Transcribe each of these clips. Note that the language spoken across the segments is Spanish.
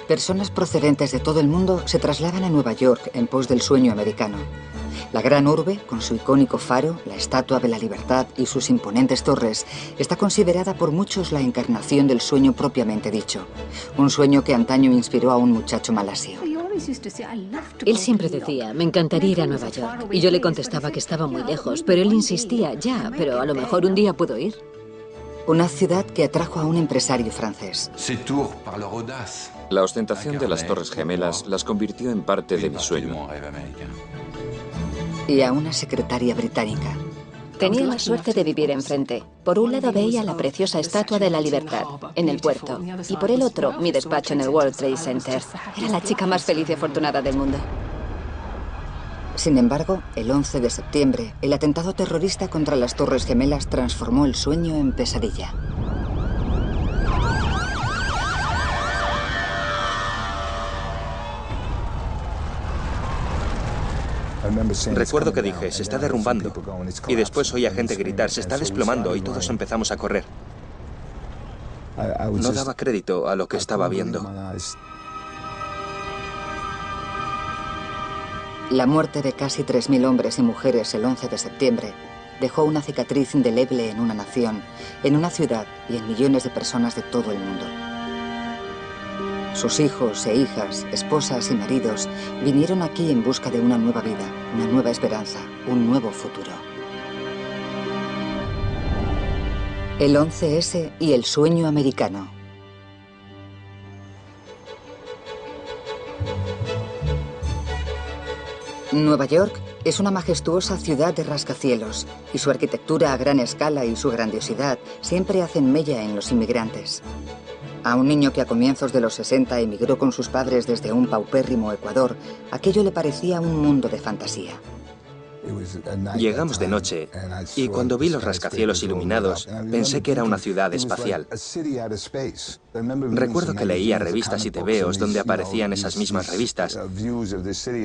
Personas procedentes de todo el mundo se trasladan a Nueva York en pos del sueño americano. La gran urbe, con su icónico faro, la Estatua de la Libertad y sus imponentes torres, está considerada por muchos la encarnación del sueño propiamente dicho. Un sueño que antaño inspiró a un muchacho malasio. Él siempre decía, me encantaría ir a Nueva York. Y yo le contestaba que estaba muy lejos, pero él insistía, ya, pero a lo mejor un día puedo ir. Una ciudad que atrajo a un empresario francés. La ostentación de las Torres Gemelas las convirtió en parte de mi sueño. Y a una secretaria británica. Tenía la suerte de vivir enfrente. Por un lado veía la preciosa Estatua de la Libertad en el puerto y por el otro mi despacho en el World Trade Center. Era la chica más feliz y afortunada del mundo. Sin embargo, el 11 de septiembre, el atentado terrorista contra las Torres Gemelas transformó el sueño en pesadilla. Recuerdo que dije, se está derrumbando. Y después oí a gente gritar, se está desplomando, y todos empezamos a correr. No daba crédito a lo que estaba viendo. La muerte de casi 3.000 hombres y mujeres el 11 de septiembre dejó una cicatriz indeleble en una nación, en una ciudad y en millones de personas de todo el mundo. Sus hijos e hijas, esposas y maridos vinieron aquí en busca de una nueva vida, una nueva esperanza, un nuevo futuro. El 11S y el sueño americano. Nueva York es una majestuosa ciudad de rascacielos y su arquitectura a gran escala y su grandiosidad siempre hacen mella en los inmigrantes. A un niño que a comienzos de los 60 emigró con sus padres desde un paupérrimo Ecuador, aquello le parecía un mundo de fantasía. Llegamos de noche y cuando vi los rascacielos iluminados pensé que era una ciudad espacial. Recuerdo que leía revistas y tebeos donde aparecían esas mismas revistas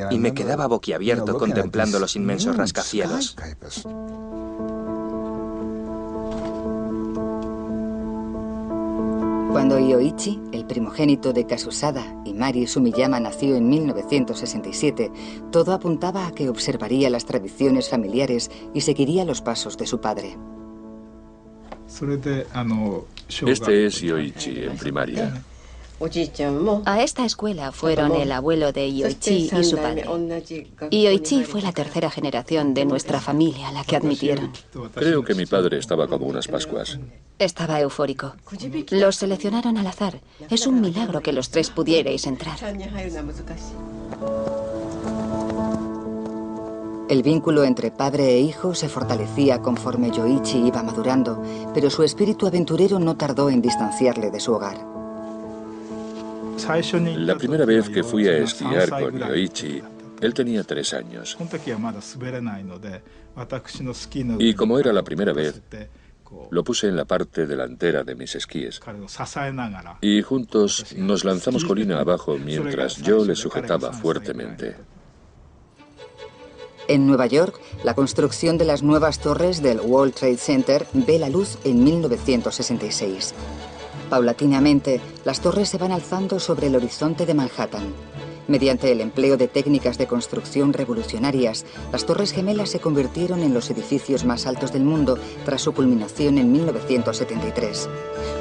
y me quedaba boquiabierto contemplando los inmensos rascacielos. Cuando Yoichi, el primogénito de Kasusada, y Mari Sumiyama nació en 1967, todo apuntaba a que observaría las tradiciones familiares y seguiría los pasos de su padre. Este es Yoichi en primaria. A esta escuela fueron el abuelo de Yoichi y su padre. Yoichi fue la tercera generación de nuestra familia a la que admitieron. Creo que mi padre estaba como unas Pascuas. Estaba eufórico. Los seleccionaron al azar. Es un milagro que los tres pudierais entrar. El vínculo entre padre e hijo se fortalecía conforme Yoichi iba madurando, pero su espíritu aventurero no tardó en distanciarle de su hogar. La primera vez que fui a esquiar con Yoichi, él tenía 3 años. Y como era la primera vez, lo puse en la parte delantera de mis esquíes. Y juntos nos lanzamos colina abajo mientras yo le sujetaba fuertemente. En Nueva York, la construcción de las nuevas torres del World Trade Center ve la luz en 1966. Paulatinamente, las torres se van alzando sobre el horizonte de Manhattan. Mediante el empleo de técnicas de construcción revolucionarias, las Torres Gemelas se convirtieron en los edificios más altos del mundo tras su culminación en 1973.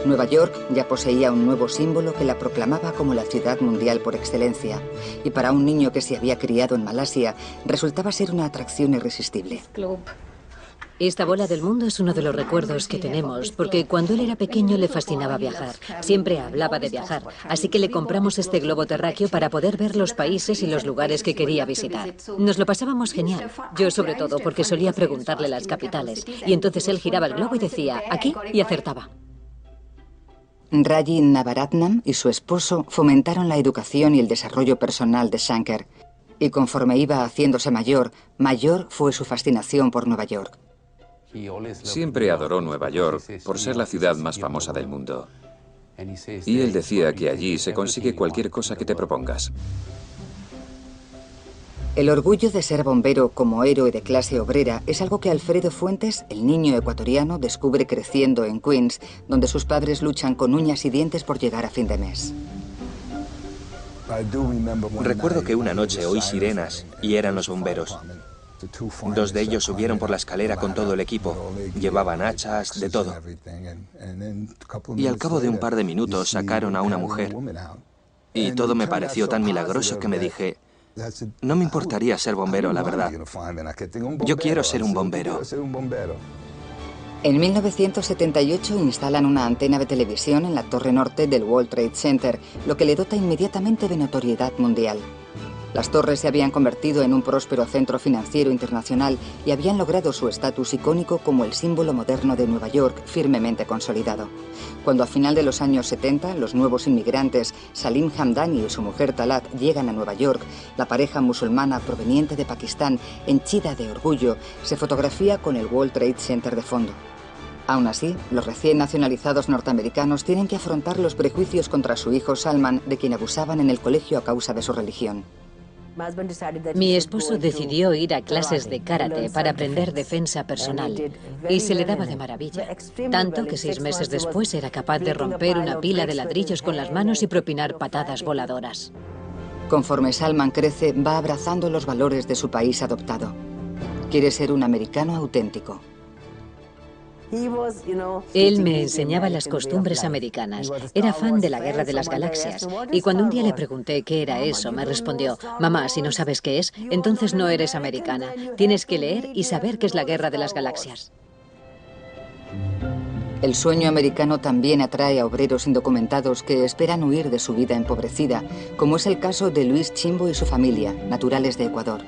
Nueva York ya poseía un nuevo símbolo que la proclamaba como la ciudad mundial por excelencia, y para un niño que se había criado en Malasia, resultaba ser una atracción irresistible. Esta bola del mundo es uno de los recuerdos que tenemos, porque cuando él era pequeño le fascinaba viajar. Siempre hablaba de viajar, así que le compramos este globo terráqueo para poder ver los países y los lugares que quería visitar. Nos lo pasábamos genial, yo sobre todo porque solía preguntarle las capitales, y entonces él giraba el globo y decía, aquí, y acertaba. Raji Navaratnam y su esposo fomentaron la educación y el desarrollo personal de Shankar, y conforme iba haciéndose mayor, mayor fue su fascinación por Nueva York. Siempre adoró Nueva York por ser la ciudad más famosa del mundo. Y él decía que allí se consigue cualquier cosa que te propongas. El orgullo de ser bombero como héroe de clase obrera es algo que Alfredo Fuentes, el niño ecuatoriano, descubre creciendo en Queens, donde sus padres luchan con uñas y dientes por llegar a fin de mes. Recuerdo que una noche oí sirenas y eran los bomberos. 2 de ellos subieron por la escalera con todo el equipo. Llevaban hachas, de todo. Y al cabo de un par de minutos sacaron a una mujer. Y todo me pareció tan milagroso que me dije, no me importaría ser bombero, la verdad. Yo quiero ser un bombero. En 1978 instalan una antena de televisión en la torre norte del World Trade Center, lo que le dota inmediatamente de notoriedad mundial. Las torres se habían convertido en un próspero centro financiero internacional y habían logrado su estatus icónico como el símbolo moderno de Nueva York, firmemente consolidado. Cuando a final de los años 70 los nuevos inmigrantes Salim Hamdani y su mujer Talat llegan a Nueva York, la pareja musulmana proveniente de Pakistán, henchida de orgullo, se fotografía con el World Trade Center de fondo. Aún así, los recién nacionalizados norteamericanos tienen que afrontar los prejuicios contra su hijo Salman, de quien abusaban en el colegio a causa de su religión. Mi esposo decidió ir a clases de karate para aprender defensa personal y se le daba de maravilla, tanto que 6 meses después era capaz de romper una pila de ladrillos con las manos y propinar patadas voladoras. Conforme Salman crece, va abrazando los valores de su país adoptado. Quiere ser un americano auténtico. Él me enseñaba las costumbres americanas. Era fan de la Guerra de las Galaxias. Y cuando un día le pregunté qué era eso, me respondió, mamá, si no sabes qué es, entonces no eres americana. Tienes que leer y saber qué es la Guerra de las Galaxias. El sueño americano también atrae a obreros indocumentados que esperan huir de su vida empobrecida, como es el caso de Luis Chimbo y su familia, naturales de Ecuador.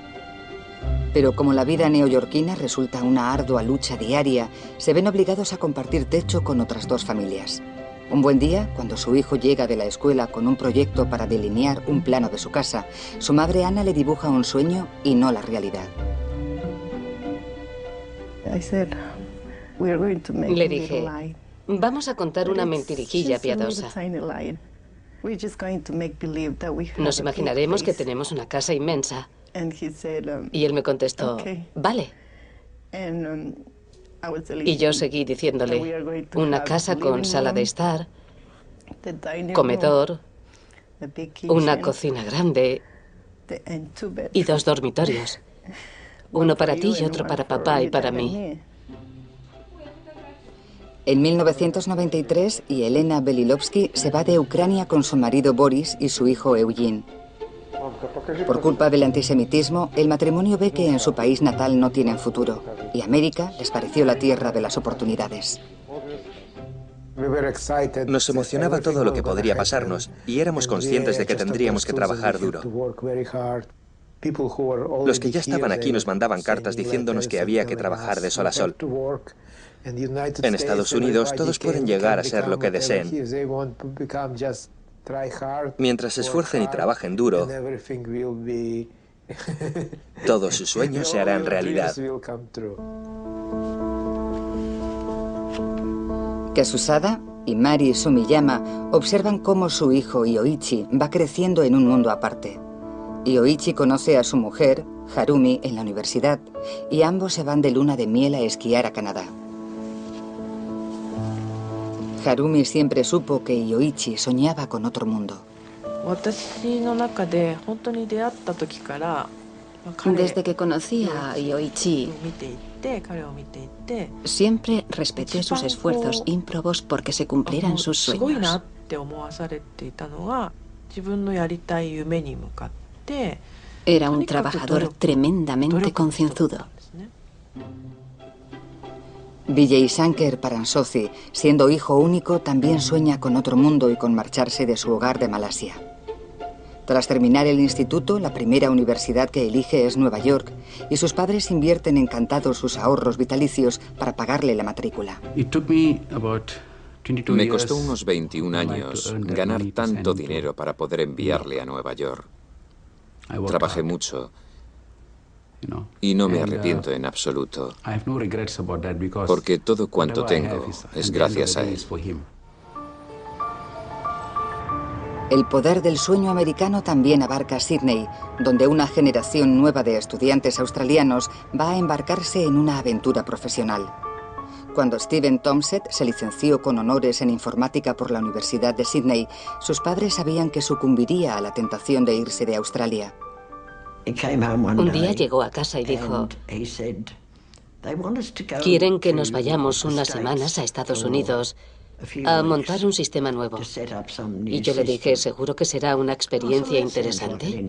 Pero como la vida neoyorquina resulta una ardua lucha diaria, se ven obligados a compartir techo con otras 2 familias. Un buen día, cuando su hijo llega de la escuela con un proyecto para delinear un plano de su casa, su madre Ana le dibuja un sueño y no la realidad. Le dije, vamos a contar una mentirijilla piadosa. Nos imaginaremos que tenemos una casa inmensa. Y él me contestó, vale. Y yo seguí diciéndole, una casa con sala de estar, comedor, una cocina grande y 2 dormitorios. Uno para ti y otro para papá y para mí. En 1993, Elena Belilovsky se va de Ucrania con su marido Boris y su hijo Eugene. Por culpa del antisemitismo, el matrimonio ve que en su país natal no tienen futuro, y América les pareció la tierra de las oportunidades. Nos emocionaba todo lo que podría pasarnos, y éramos conscientes de que tendríamos que trabajar duro. Los que ya estaban aquí nos mandaban cartas diciéndonos que había que trabajar de sol a sol. En Estados Unidos, todos pueden llegar a ser lo que deseen. Mientras se esfuercen y trabajen duro, todos sus sueños se harán realidad. Kasusada y Mari Sumiyama observan cómo su hijo Yoichi va creciendo en un mundo aparte. Yoichi conoce a su mujer, Harumi, en la universidad, y ambos se van de luna de miel a esquiar a Canadá. Harumi siempre supo que Yoichi soñaba con otro mundo. Desde que conocí a Yoichi, siempre respeté sus esfuerzos ímprobos porque se cumplieran sus sueños. Era un trabajador tremendamente concienzudo. Vijay Shankar Paransothi, siendo hijo único, también sueña con otro mundo y con marcharse de su hogar de Malasia. Tras terminar el instituto, la primera universidad que elige es Nueva York, y sus padres invierten encantados sus ahorros vitalicios para pagarle la matrícula. Me costó unos 21 años ganar tanto dinero para poder enviarle a Nueva York. Trabajé mucho y no me arrepiento en absoluto, porque todo cuanto tengo es gracias a él. El poder del sueño americano también abarca Sydney, donde una generación nueva de estudiantes australianos va a embarcarse en una aventura profesional. Cuando Steven Thompson se licenció con honores en informática por la Universidad de Sydney, sus padres sabían que sucumbiría a la tentación de irse de Australia. Un día llegó a casa y dijo: quieren que nos vayamos unas semanas a Estados Unidos a montar un sistema nuevo. Y yo le dije: ¿seguro que será una experiencia interesante?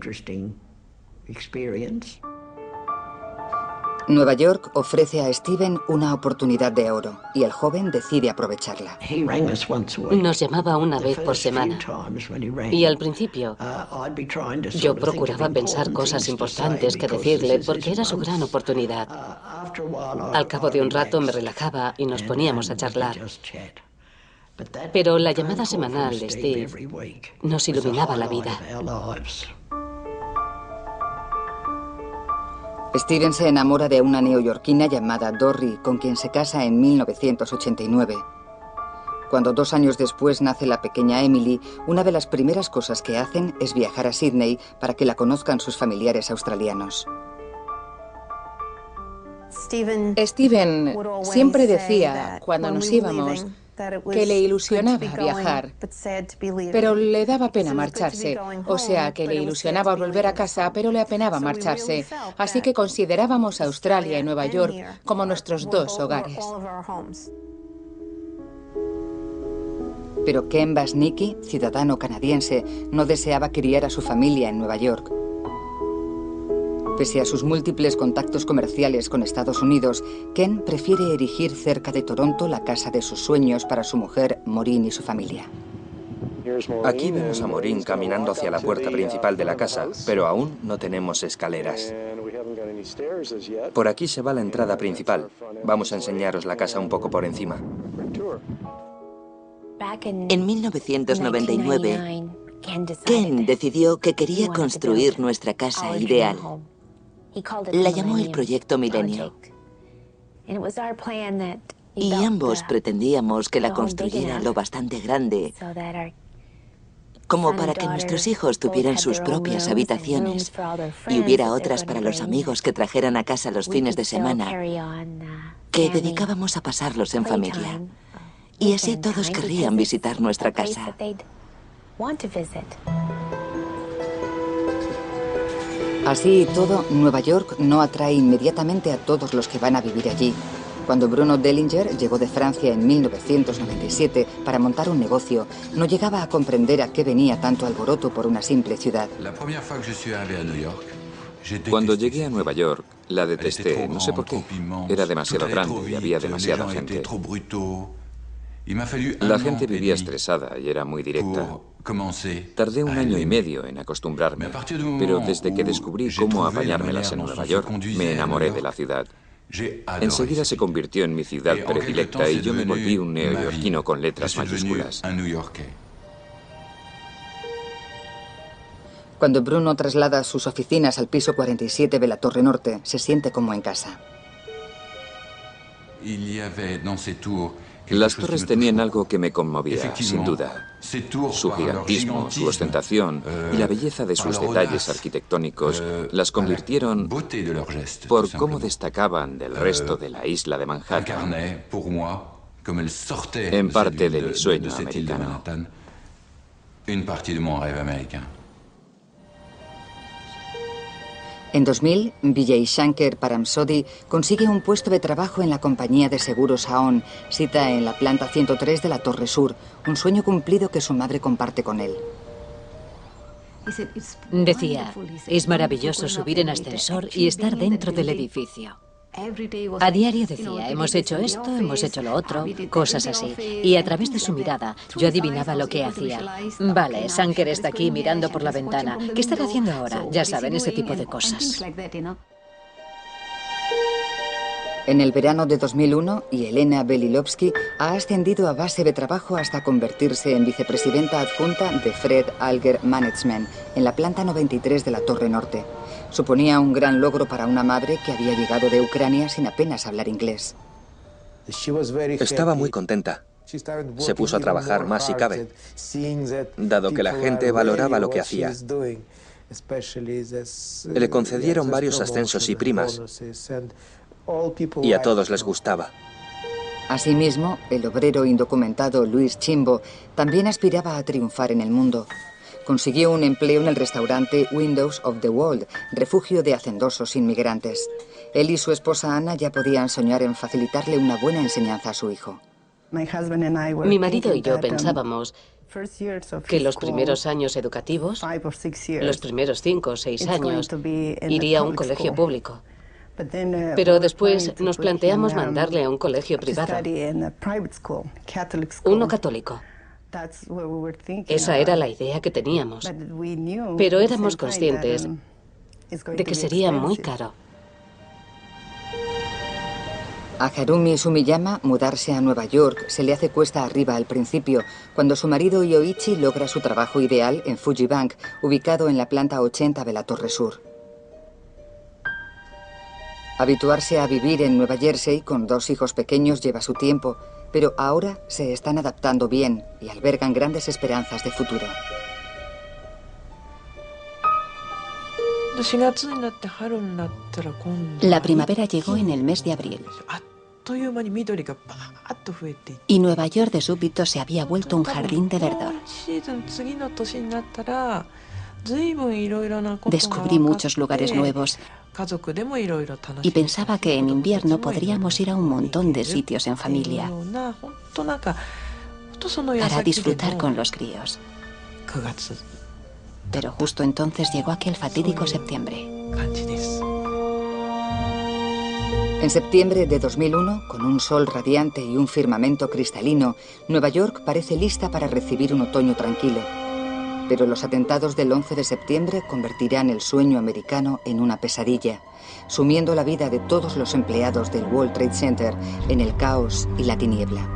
Nueva York ofrece a Steven una oportunidad de oro y el joven decide aprovecharla. Nos llamaba una vez por semana y al principio yo procuraba pensar cosas importantes que decirle porque era su gran oportunidad. Al cabo de un rato me relajaba y nos poníamos a charlar. Pero la llamada semanal de Steve nos iluminaba la vida. Steven se enamora de una neoyorquina llamada Dorry, con quien se casa en 1989. Cuando 2 años después nace la pequeña Emily, una de las primeras cosas que hacen es viajar a Sydney para que la conozcan sus familiares australianos. Steven siempre decía, cuando nos íbamos, que le ilusionaba viajar, pero le daba pena marcharse. O sea, que le ilusionaba volver a casa, pero le apenaba marcharse. Así que considerábamos a Australia y Nueva York como nuestros 2 hogares. Pero Ken Basnicki, ciudadano canadiense, no deseaba criar a su familia en Nueva York. Pese a sus múltiples contactos comerciales con Estados Unidos, Ken prefiere erigir cerca de Toronto la casa de sus sueños para su mujer, Maureen, y su familia. Aquí vemos a Maureen caminando hacia la puerta principal de la casa, pero aún no tenemos escaleras. Por aquí se va la entrada principal. Vamos a enseñaros la casa un poco por encima. En 1999, Ken decidió que quería construir nuestra casa ideal. La llamó el Proyecto Milenio. Y ambos pretendíamos que la construyera lo bastante grande como para que nuestros hijos tuvieran sus propias habitaciones y hubiera otras para los amigos que trajeran a casa los fines de semana, que dedicábamos a pasarlos en familia. Y así todos querrían visitar nuestra casa. Así y todo, Nueva York no atrae inmediatamente a todos los que van a vivir allí. Cuando Bruno Dellinger llegó de Francia en 1997 para montar un negocio, no llegaba a comprender a qué venía tanto alboroto por una simple ciudad. Cuando llegué a Nueva York, la detesté, no sé por qué. Era demasiado grande y había demasiada gente. La gente vivía estresada y era muy directa. Tardé 1 año y medio en acostumbrarme, pero desde que descubrí cómo apañármelas en Nueva York, me enamoré de la ciudad. Enseguida se convirtió en mi ciudad predilecta y yo me volví un neoyorquino con letras mayúsculas. Cuando Bruno traslada sus oficinas al piso 47 de la Torre Norte, se siente como en casa. Las torres tenían algo que me conmovía, sin duda. Su gigantismo, su ostentación y la belleza de sus detalles arquitectónicos las convirtieron por cómo destacaban del resto de la isla de Manhattan, en parte de mi sueño americano. En 2000, Vijay Shankar Paramsody consigue un puesto de trabajo en la compañía de seguros Aon, sita en la planta 103 de la Torre Sur, un sueño cumplido que su madre comparte con él. Decía, es maravilloso subir en ascensor y estar dentro del edificio. A diario decía, hemos hecho esto, hemos hecho lo otro, cosas así. Y a través de su mirada, yo adivinaba lo que hacía. Vale, Shankar está aquí mirando por la ventana. ¿Qué estará haciendo ahora? Ya saben, ese tipo de cosas. En el verano de 2001, Yelena Belilovsky ha ascendido a base de trabajo hasta convertirse en vicepresidenta adjunta de Fred Alger Management, en la planta 93 de la Torre Norte. Suponía un gran logro para una madre que había llegado de Ucrania sin apenas hablar inglés. Estaba muy contenta. Se puso a trabajar más si cabe, dado que la gente valoraba lo que hacía. Le concedieron varios ascensos y primas, y a todos les gustaba. Asimismo, el obrero indocumentado Luis Chimbo también aspiraba a triunfar en el mundo. Consiguió un empleo en el restaurante Windows of the World, refugio de hacendosos inmigrantes. Él y su esposa Ana ya podían soñar en facilitarle una buena enseñanza a su hijo. Mi marido y yo pensábamos que los primeros años educativos, los primeros 5 o 6 años, iría a un colegio público. Pero después nos planteamos mandarle a un colegio privado, uno católico. Esa era la idea que teníamos, pero éramos conscientes de que sería muy caro. A Harumi Sumiyama mudarse a Nueva York se le hace cuesta arriba al principio, cuando su marido Yoichi logra su trabajo ideal en Fujibank, ubicado en la planta 80 de la Torre Sur. Habituarse a vivir en Nueva Jersey con 2 hijos pequeños lleva su tiempo, pero ahora se están adaptando bien y albergan grandes esperanzas de futuro. La primavera llegó en el mes de abril. Y Nueva York de súbito se había vuelto un jardín de verdor. Descubrí muchos lugares nuevos y pensaba que en invierno podríamos ir a un montón de sitios en familia para disfrutar con los críos. Pero justo entonces llegó aquel fatídico septiembre. En septiembre de 2001, con un sol radiante y un firmamento cristalino, Nueva York parece lista para recibir un otoño tranquilo. Pero los atentados del 11 de septiembre convertirán el sueño americano en una pesadilla, sumiendo la vida de todos los empleados del World Trade Center en el caos y la tiniebla.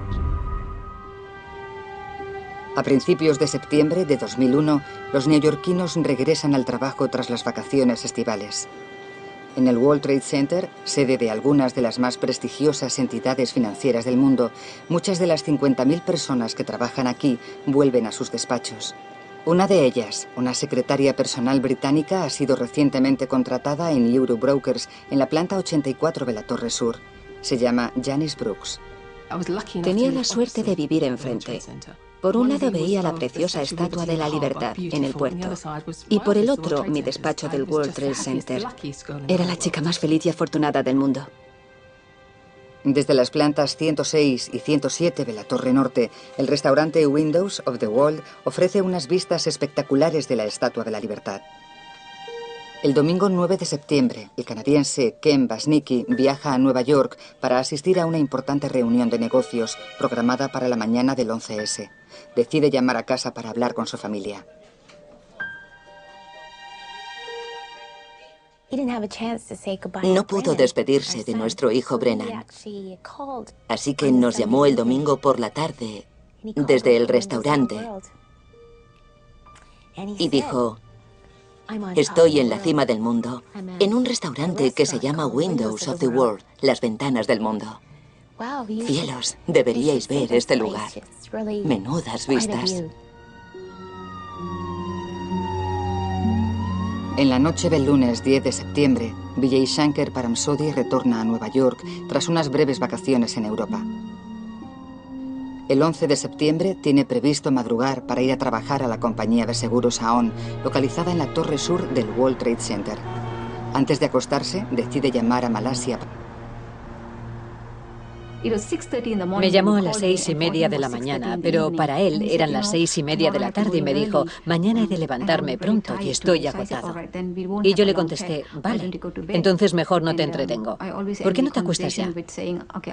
A principios de septiembre de 2001, los neoyorquinos regresan al trabajo tras las vacaciones estivales. En el World Trade Center, sede de algunas de las más prestigiosas entidades financieras del mundo, muchas de las 50.000 personas que trabajan aquí vuelven a sus despachos. Una de ellas, una secretaria personal británica, ha sido recientemente contratada en Eurobrokers en la planta 84 de la Torre Sur. Se llama Janice Brooks. Tenía la suerte de vivir enfrente. Por un lado veía la preciosa Estatua de la Libertad en el puerto y por el otro mi despacho del World Trade Center. Era la chica más feliz y afortunada del mundo. Desde las plantas 106 y 107 de la Torre Norte, el restaurante Windows of the World ofrece unas vistas espectaculares de la Estatua de la Libertad. El domingo 9 de septiembre, el canadiense Ken Basnicki viaja a Nueva York para asistir a una importante reunión de negocios programada para la mañana del 11S. Decide llamar a casa para hablar con su familia. No pudo despedirse de nuestro hijo Brennan, así que nos llamó el domingo por la tarde desde el restaurante y dijo: estoy en la cima del mundo, en un restaurante que se llama Windows of the World, las ventanas del mundo. Cielos, deberíais ver este lugar. Menudas vistas. En la noche del lunes 10 de septiembre, Vijay Shankar Paramsody retorna a Nueva York tras unas breves vacaciones en Europa. El 11 de septiembre tiene previsto madrugar para ir a trabajar a la compañía de seguros Aon, localizada en la Torre Sur del World Trade Center. Antes de acostarse, decide llamar a Malasia. Me llamó a las 6:30 de la mañana, pero para él eran las 6:30 de la tarde y me dijo: mañana he de levantarme pronto y estoy agotado. Y yo le contesté: vale, entonces mejor no te entretengo. ¿Por qué no te acuestas ya?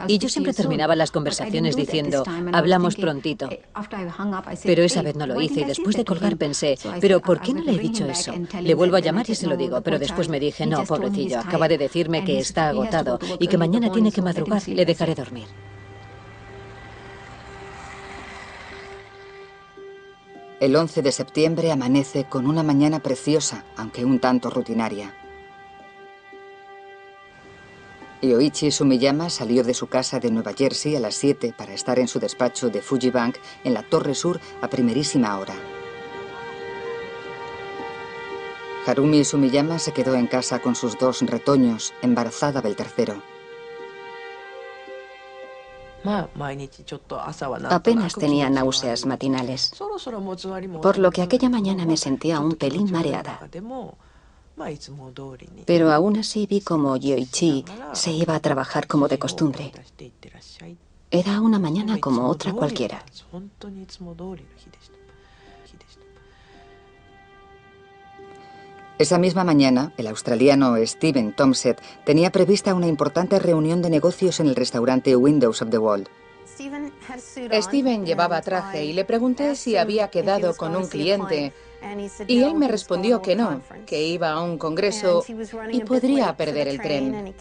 Y yo siempre terminaba las conversaciones diciendo: hablamos prontito. Pero esa vez no lo hice y después de colgar pensé: pero ¿por qué no le he dicho eso? Le vuelvo a llamar y se lo digo, pero después me dije: no, pobrecillo, acaba de decirme que está agotado y que mañana tiene que madrugar, le dejaré dormir. El 11 de septiembre amanece con una mañana preciosa, aunque un tanto rutinaria. Yoichi Sumiyama salió de su casa de Nueva Jersey a las 7 para estar en su despacho de Fujibank en la Torre Sur a primerísima hora. Harumi Sumiyama se quedó en casa con sus 2 retoños, embarazada del tercero. Apenas tenía náuseas matinales, por lo que aquella mañana me sentía un pelín mareada. Pero aún así vi como Yoichi se iba a trabajar como de costumbre. Era una mañana como otra cualquiera. Esa misma mañana, el australiano Steven Thompson tenía prevista una importante reunión de negocios en el restaurante Windows of the World. Steven llevaba traje y le pregunté si había quedado con un cliente y él me respondió que no, que iba a un congreso y podría perder el tren.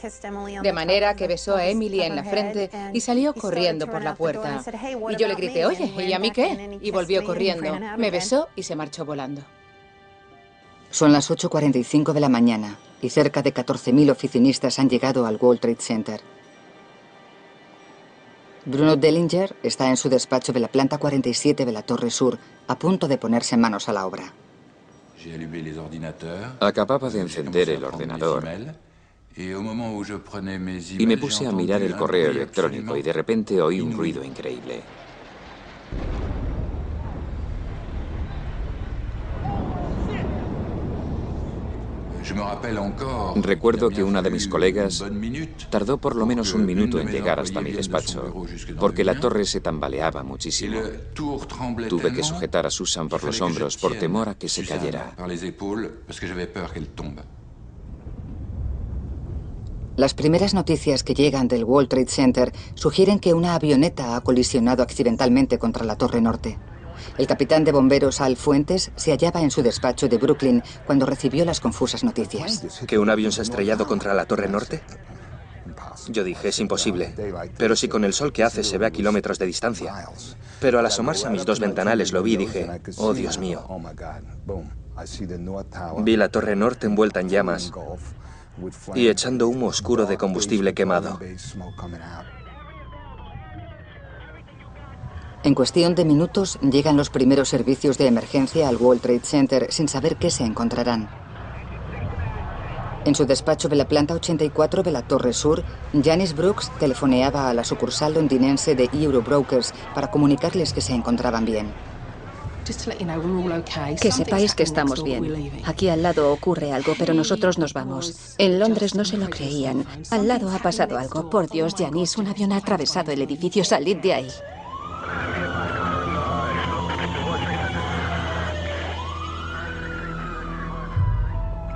De manera que besó a Emily en la frente y salió corriendo por la puerta. Y yo le grité, oye, ¿y a mí qué? Y volvió corriendo, me besó y se marchó volando. Son las 8:45 de la mañana y cerca de 14.000 oficinistas han llegado al World Trade Center. Bruno Dellinger está en su despacho de la planta 47 de la Torre Sur, a punto de ponerse manos a la obra. Acababa de encender el ordenador y me puse a mirar el correo electrónico y de repente oí un ruido increíble. Recuerdo que una de mis colegas tardó por lo menos un minuto en llegar hasta mi despacho, porque la torre se tambaleaba muchísimo. Tuve que sujetar a Susan por los hombros por temor a que se cayera. Las primeras noticias que llegan del World Trade Center sugieren que una avioneta ha colisionado accidentalmente contra la Torre Norte. El capitán de bomberos Al Fuentes se hallaba en su despacho de Brooklyn cuando recibió las confusas noticias. ¿Que un avión se ha estrellado contra la Torre Norte? Yo dije, es imposible. Pero si con el sol que hace se ve a kilómetros de distancia. Pero al asomarse a mis dos ventanales lo vi y dije, oh Dios mío. Vi la Torre Norte envuelta en llamas y echando humo oscuro de combustible quemado. En cuestión de minutos llegan los primeros servicios de emergencia al World Trade Center sin saber qué se encontrarán. En su despacho de la planta 84 de la Torre Sur, Janice Brooks telefoneaba a la sucursal londinense de Eurobrokers para comunicarles que se encontraban bien. Que sepáis que estamos bien. Aquí al lado ocurre algo, pero nosotros nos vamos. En Londres no se lo creían. Al lado ha pasado algo. Por Dios, Janice, un avión ha atravesado el edificio. Salid de ahí.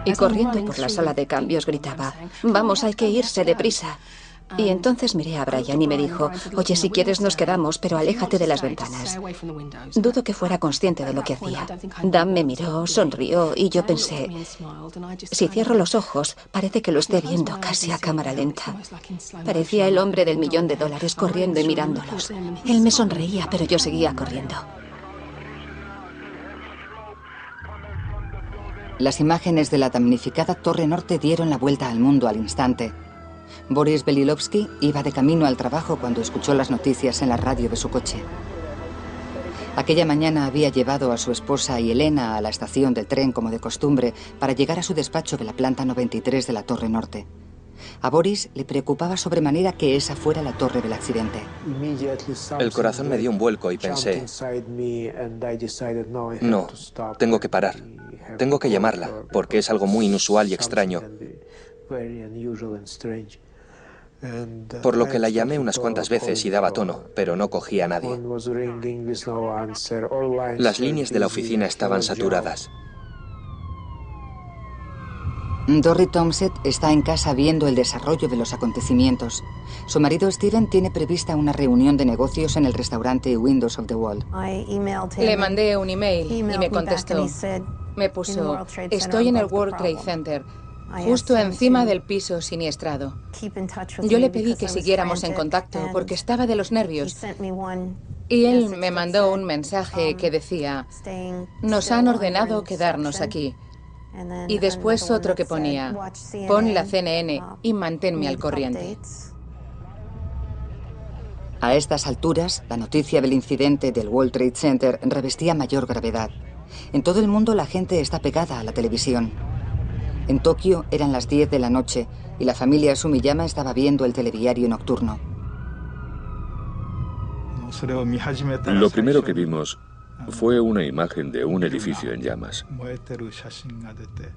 Y corriendo por la sala de cambios gritaba, vamos, hay que irse deprisa. Y entonces miré a Brian y me dijo, oye, si quieres nos quedamos, pero aléjate de las ventanas. Dudo que fuera consciente de lo que hacía. Dan me miró, sonrió y yo pensé, si cierro los ojos, parece que lo esté viendo casi a cámara lenta. Parecía el hombre del $1.000.000 corriendo y mirándolos. Él me sonreía, pero yo seguía corriendo. Las imágenes de la damnificada Torre Norte dieron la vuelta al mundo al instante. Boris Belilovsky iba de camino al trabajo cuando escuchó las noticias en la radio de su coche. Aquella mañana había llevado a su esposa y Elena a la estación del tren como de costumbre para llegar a su despacho de la planta 93 de la Torre Norte. A Boris le preocupaba sobremanera que esa fuera la torre del accidente. El corazón me dio un vuelco y pensé, no, tengo que parar. Tengo que llamarla, porque es algo muy inusual y extraño. Por lo que la llamé unas cuantas veces y daba tono, pero no cogía a nadie. Las líneas de la oficina estaban saturadas. Dorry Thompson está en casa viendo el desarrollo de los acontecimientos. Su marido Steven tiene prevista una reunión de negocios en el restaurante Windows of the World. Le mandé un email y me contestó. Me puso, estoy en el World Trade Center, justo encima del piso siniestrado. Yo le pedí que siguiéramos en contacto porque estaba de los nervios. Y él me mandó un mensaje que decía, nos han ordenado quedarnos aquí. Y después otro que ponía, pon la CNN y manténme al corriente. A estas alturas, la noticia del incidente del World Trade Center revestía mayor gravedad. En todo el mundo la gente está pegada a la televisión. En Tokio eran las 10 de la noche y la familia Sumiyama estaba viendo el telediario nocturno. Lo primero que vimos fue una imagen de un edificio en llamas.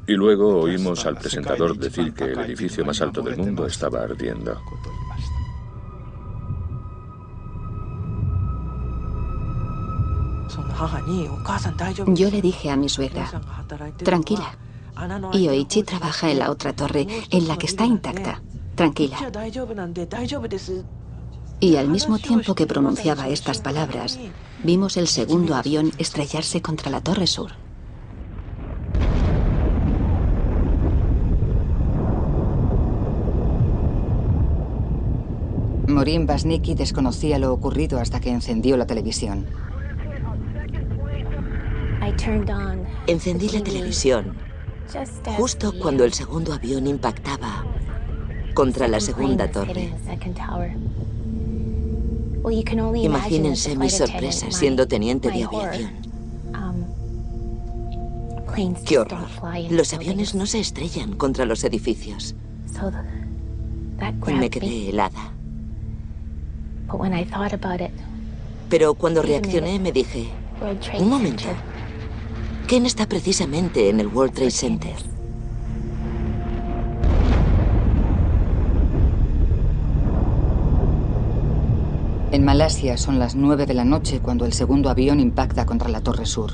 Y luego oímos al presentador decir que el edificio más alto del mundo estaba ardiendo. Yo le dije a mi suegra, tranquila. Yoichi trabaja en la otra torre, en la que está intacta. Tranquila. Y al mismo tiempo que pronunciaba estas palabras, vimos el segundo avión estrellarse contra la torre sur. Morin Vasnicki desconocía lo ocurrido hasta que encendió la televisión. Encendí la televisión justo cuando el segundo avión impactaba contra la segunda torre. Imagínense mi sorpresa siendo teniente de aviación. ¡Qué horror! Los aviones no se estrellan contra los edificios. Me quedé helada. Pero cuando reaccioné me dije, un momento, Ken está precisamente en el World Trade Center. En Malasia son las 9 de la noche cuando el segundo avión impacta contra la torre sur.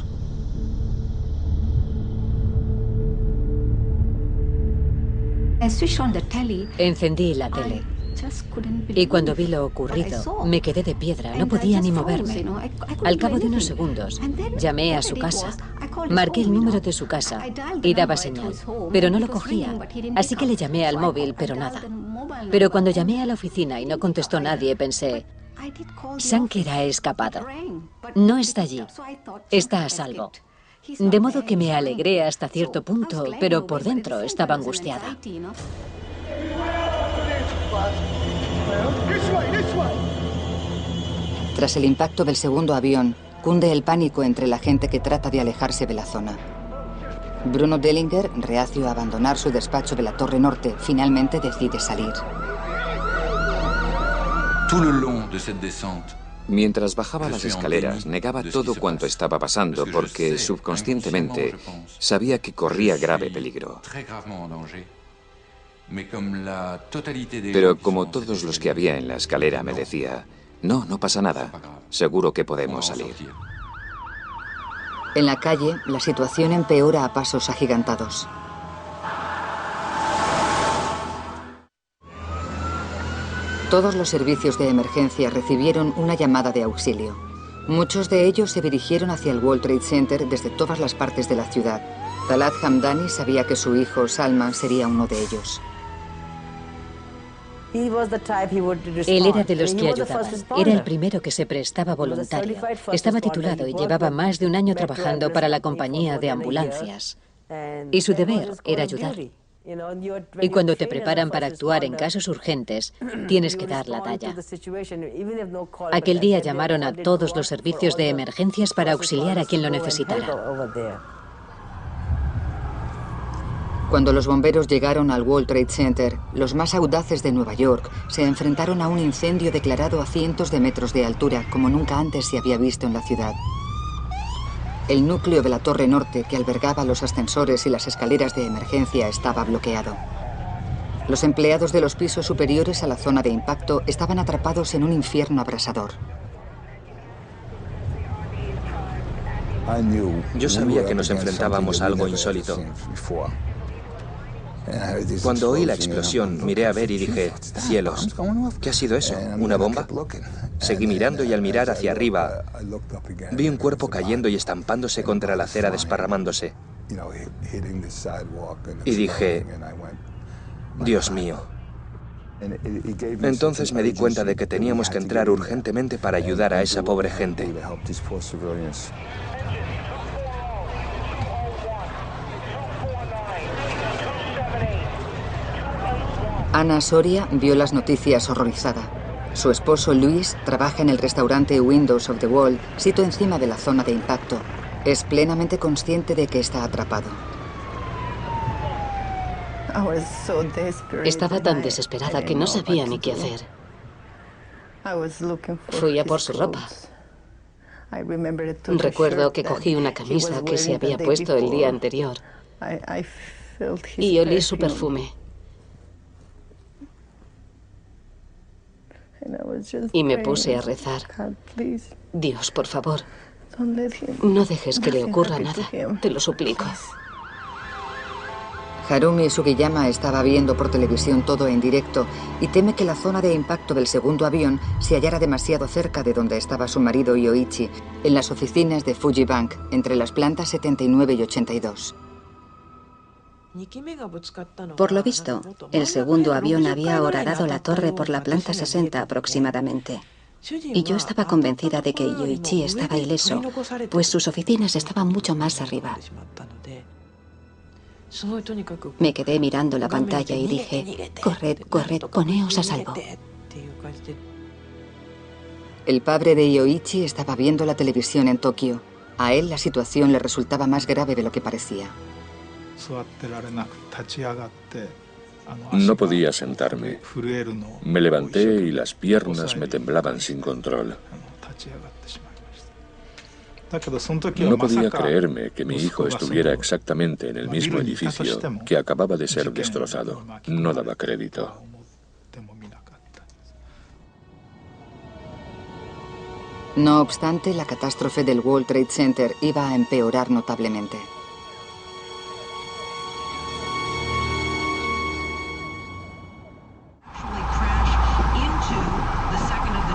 Encendí la tele. Y cuando vi lo ocurrido, me quedé de piedra, no podía ni moverme. Al cabo de unos segundos, llamé a su casa, marqué el número de su casa y daba señal, pero no lo cogía. Así que le llamé al móvil, pero nada. Pero cuando llamé a la oficina y no contestó nadie, pensé, Sanker ha escapado. No está allí. Está a salvo. De modo que me alegré hasta cierto punto, pero por dentro estaba angustiada. Tras el impacto del segundo avión, cunde el pánico entre la gente que trata de alejarse de la zona. Bruno Dellinger, reacio a abandonar su despacho de la Torre Norte, finalmente decide salir. Mientras bajaba las escaleras, negaba todo cuanto estaba pasando porque subconscientemente sabía que corría grave peligro. Pero como todos los que había en la escalera me decía, no pasa nada, seguro que podemos salir. En la calle, la situación empeora a pasos agigantados. Todos los servicios de emergencia recibieron una llamada de auxilio. Muchos de ellos se dirigieron hacia el World Trade Center desde todas las partes de la ciudad. Talat Hamdani sabía que su hijo, Salman, sería uno de ellos. Él era de los que ayudaban. Era el primero que se prestaba voluntario. Estaba titulado y llevaba más de un año trabajando para la compañía de ambulancias. Y su deber era ayudar. Y cuando te preparan para actuar en casos urgentes, tienes que dar la talla. Aquel día llamaron a todos los servicios de emergencias para auxiliar a quien lo necesitara. Cuando los bomberos llegaron al World Trade Center, los más audaces de Nueva York se enfrentaron a un incendio declarado a cientos de metros de altura, como nunca antes se había visto en la ciudad. El núcleo de la Torre Norte, que albergaba los ascensores y las escaleras de emergencia, estaba bloqueado. Los empleados de los pisos superiores a la zona de impacto estaban atrapados en un infierno abrasador. Yo sabía que nos enfrentábamos a algo insólito. Cuando oí la explosión, miré a ver y dije, cielos, ¿qué ha sido eso? ¿Una bomba? Seguí mirando y al mirar hacia arriba, vi un cuerpo cayendo y estampándose contra la acera, desparramándose. Y dije, Dios mío. Entonces me di cuenta de que teníamos que entrar urgentemente para ayudar a esa pobre gente. Ana Soria vio las noticias horrorizada. Su esposo Luis trabaja en el restaurante Windows of the Wall, sito encima de la zona de impacto. Es plenamente consciente de que está atrapado. Estaba tan desesperada que no sabía ni qué hacer. Fui a por su ropa. Recuerdo que cogí una camisa que se había puesto el día anterior y olí su perfume. Y me puse a rezar. Dios, por favor, no dejes que le ocurra nada. Te lo suplico. Harumi Sugiyama estaba viendo por televisión todo en directo y teme que la zona de impacto del segundo avión se hallara demasiado cerca de donde estaba su marido Yoichi, en las oficinas de Fujibank, entre las plantas 79 y 82. Por lo visto, el segundo avión había horadado la torre por la planta 60 aproximadamente. Y yo estaba convencida de que Yoichi estaba ileso, pues sus oficinas estaban mucho más arriba. Me quedé mirando la pantalla y dije, corred, corred, poneos a salvo. El padre de Yoichi estaba viendo la televisión en Tokio. A él la situación le resultaba más grave de lo que parecía. No podía sentarme. Me levanté y las piernas me temblaban sin control. No podía creerme que mi hijo estuviera exactamente en el mismo edificio que acababa de ser destrozado. No daba crédito. No obstante, la catástrofe del World Trade Center iba a empeorar notablemente.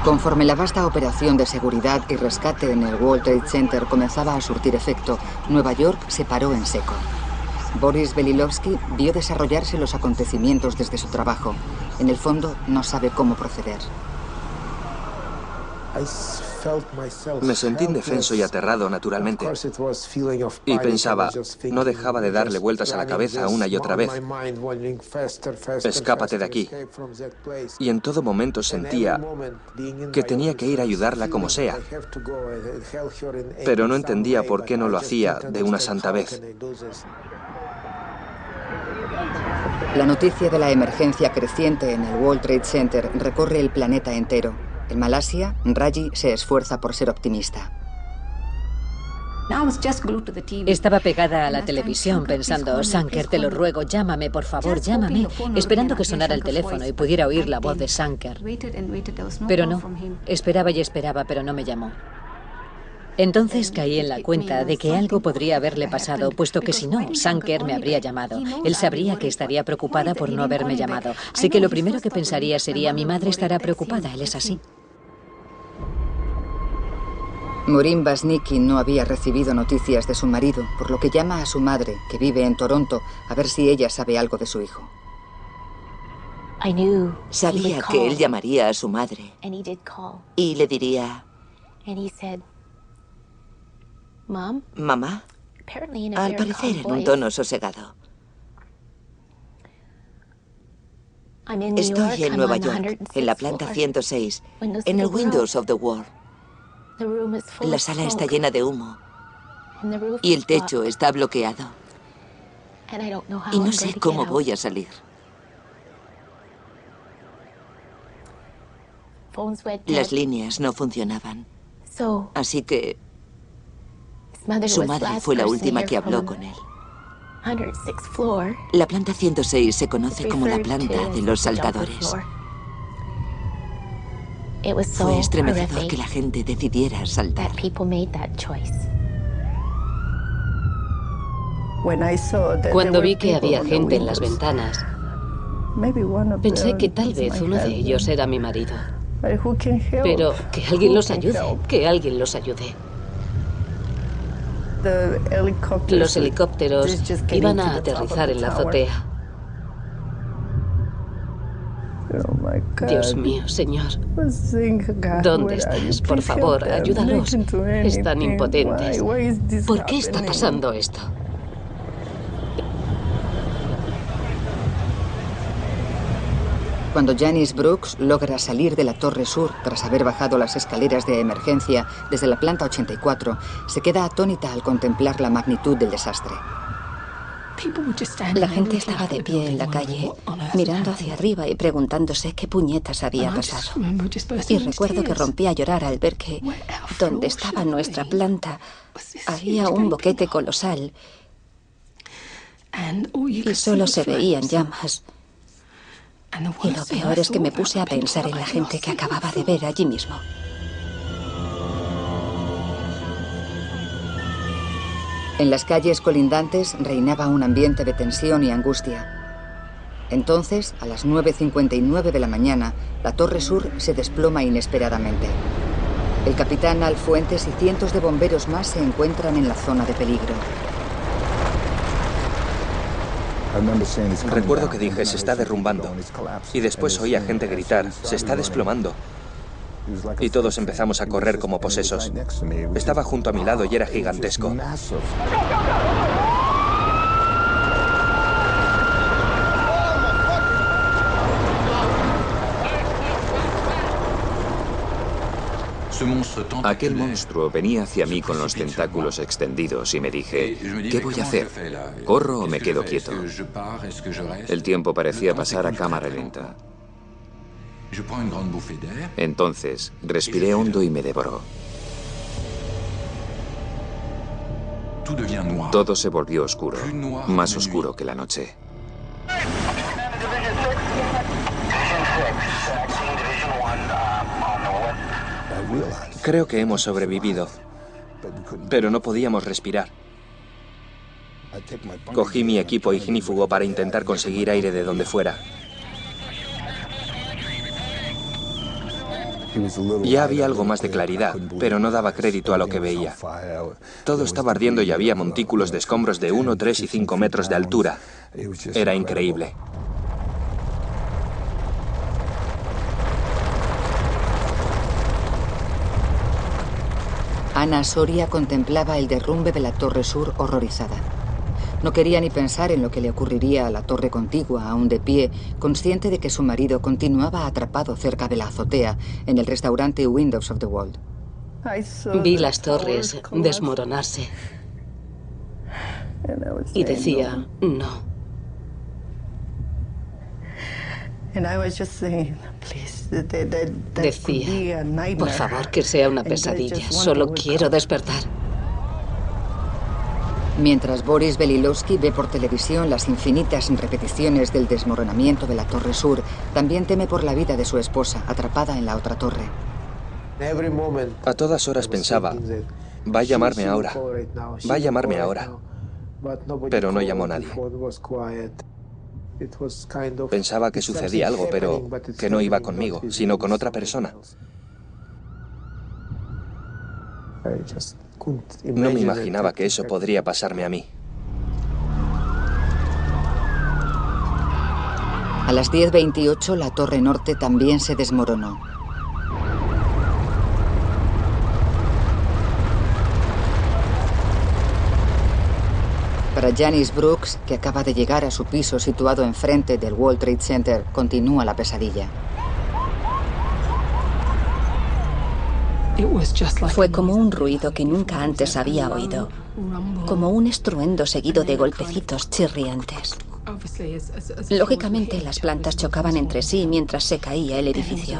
Conforme la vasta operación de seguridad y rescate en el World Trade Center comenzaba a surtir efecto, Nueva York se paró en seco. Boris Belilovsky vio desarrollarse los acontecimientos desde su trabajo. En el fondo, no sabe cómo proceder. Me sentí indefenso y aterrado, naturalmente. Y pensaba, no dejaba de darle vueltas a la cabeza una y otra vez. Escápate de aquí. Y en todo momento sentía que tenía que ir a ayudarla como sea. Pero no entendía por qué no lo hacía de una santa vez. La noticia de la emergencia creciente en el World Trade Center recorre el planeta entero. En Malasia, Raji se esfuerza por ser optimista. Estaba pegada a la televisión pensando, Sanker, te lo ruego, llámame, por favor, llámame, esperando que sonara el teléfono y pudiera oír la voz de Sanker. Pero no, esperaba y esperaba, pero no me llamó. Entonces caí en la cuenta de que algo podría haberle pasado, puesto que si no, Sanker me habría llamado. Él sabría que estaría preocupada por no haberme llamado. Así que lo primero que pensaría sería, mi madre estará preocupada, él es así. Maureen Basnicki no había recibido noticias de su marido, por lo que llama a su madre, que vive en Toronto, a ver si ella sabe algo de su hijo. Sabía que él llamaría a su madre y le diría, mamá, al parecer en un tono sosegado. Estoy en Nueva York, en la planta 106, en el Windows of the World. La sala está llena de humo y el techo está bloqueado. Y no sé cómo voy a salir. Las líneas no funcionaban. Así que su madre fue la última que habló con él. La planta 106 se conoce como la planta de los saltadores. Fue estremecedor que la gente decidiera saltar. Cuando vi que había gente en las ventanas, pensé que tal vez uno de ellos era mi marido. Pero que alguien los ayude, que alguien los ayude. Los helicópteros iban a aterrizar en la azotea. Dios mío, Señor, ¿dónde estás? Por favor, ayúdalos. Están impotentes. ¿Por qué está pasando esto? Cuando Janice Brooks logra salir de la Torre Sur tras haber bajado las escaleras de emergencia desde la planta 84, se queda atónita al contemplar la magnitud del desastre. La gente estaba de pie en la calle, mirando hacia arriba y preguntándose qué puñetas había pasado. Y recuerdo que rompí a llorar al ver que, donde estaba nuestra planta, había un boquete colosal y solo se veían llamas. Y lo peor es que me puse a pensar en la gente que acababa de ver allí mismo. En las calles colindantes reinaba un ambiente de tensión y angustia. Entonces, a las 9:59 de la mañana, la Torre Sur se desploma inesperadamente. El capitán Al Fuentes y cientos de bomberos más se encuentran en la zona de peligro. Recuerdo que dije, se está derrumbando. Y después oí a gente gritar, se está desplomando. Y todos empezamos a correr como posesos. Estaba junto a mi lado y era gigantesco. Aquel monstruo venía hacia mí con los tentáculos extendidos y me dije, ¿qué voy a hacer? ¿Corro o me quedo quieto? El tiempo parecía pasar a cámara lenta. Entonces, respiré hondo y me devoró. Todo se volvió oscuro, más oscuro que la noche. Creo que hemos sobrevivido, pero no podíamos respirar. Cogí mi equipo ignífugo para intentar conseguir aire de donde fuera. Ya había algo más de claridad, pero no daba crédito a lo que veía. Todo estaba ardiendo y había montículos de escombros de 1, 3 y 5 metros de altura. Era increíble. Ana Soria contemplaba el derrumbe de la Torre Sur horrorizada. No quería ni pensar en lo que le ocurriría a la torre contigua, aún de pie, consciente de que su marido continuaba atrapado cerca de la azotea, en el restaurante Windows of the World. Vi las torres desmoronarse. Y decía, no. Decía, por favor, que sea una pesadilla. Solo quiero despertar. Mientras Boris Belilowsky ve por televisión las infinitas repeticiones del desmoronamiento de la Torre Sur, también teme por la vida de su esposa, atrapada en la otra torre. A todas horas pensaba, va a llamarme ahora, va a llamarme ahora. Pero no llamó nadie. Pensaba que sucedía algo, pero que no iba conmigo, sino con otra persona. No me imaginaba que eso podría pasarme a mí. A las 10:28 la Torre Norte también se desmoronó. Para Janice Brooks, que acaba de llegar a su piso situado enfrente del World Trade Center, continúa la pesadilla. Fue como un ruido que nunca antes había oído, como un estruendo seguido de golpecitos chirriantes. Lógicamente, las plantas chocaban entre sí mientras se caía el edificio.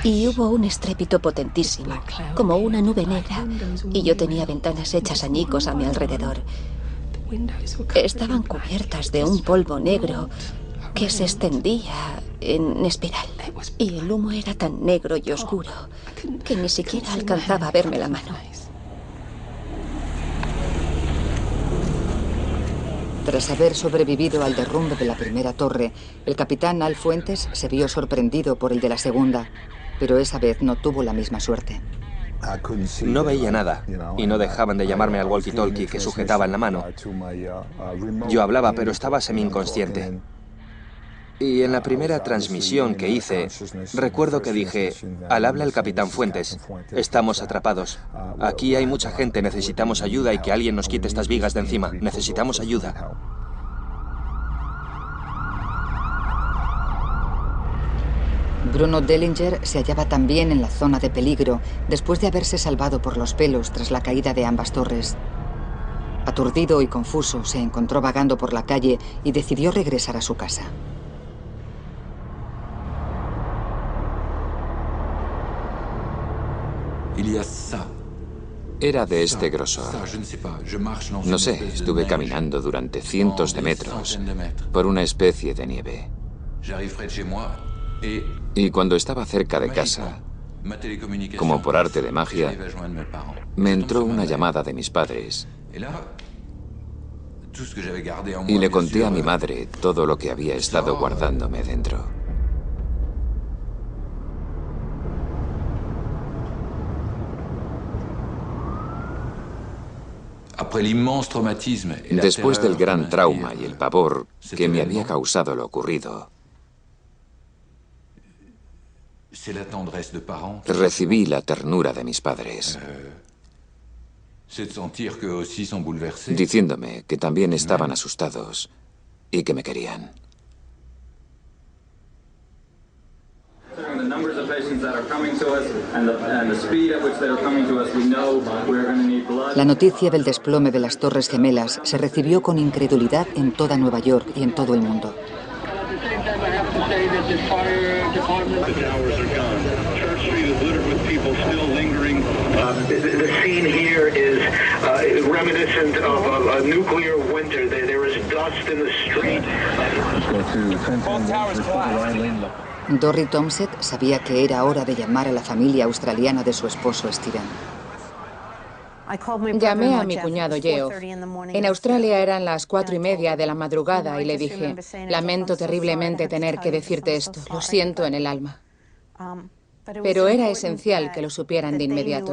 Y hubo un estrépito potentísimo, como una nube negra, y yo tenía ventanas hechas añicos a mi alrededor. Estaban cubiertas de un polvo negro que se extendía en espiral. Y el humo era tan negro y oscuro que ni siquiera alcanzaba a verme la mano. Tras haber sobrevivido al derrumbe de la primera torre, el capitán Al Fuentes se vio sorprendido por el de la segunda, pero esa vez no tuvo la misma suerte. No veía nada, y no dejaban de llamarme al walkie-talkie que sujetaba en la mano. Yo hablaba, pero estaba semi-inconsciente. Y en la primera transmisión que hice, recuerdo que dije, al habla el capitán Fuentes, estamos atrapados. Aquí hay mucha gente, necesitamos ayuda y que alguien nos quite estas vigas de encima. Necesitamos ayuda. Bruno Dellinger se hallaba también en la zona de peligro después de haberse salvado por los pelos tras la caída de ambas torres. Aturdido y confuso, se encontró vagando por la calle y decidió regresar a su casa. Era de este grosor. No sé, estuve caminando durante cientos de metros por una especie de nieve. Y cuando estaba cerca de casa, como por arte de magia, me entró una llamada de mis padres. Y le conté a mi madre todo lo que había estado guardándome dentro. Después del gran trauma y el pavor que me había causado lo ocurrido, recibí la ternura de mis padres, diciéndome que también estaban asustados y que me querían. La noticia del desplome de las Torres Gemelas se recibió con incredulidad en toda Nueva York y en todo el mundo. Dorrit Tomset sabía que era hora de llamar a la familia australiana de su esposo Steven. Llamé a mi cuñado Geoff. En Australia eran las 4:30 de la madrugada y le dije: lamento terriblemente tener que decirte esto, lo siento en el alma. Pero era esencial que lo supieran de inmediato.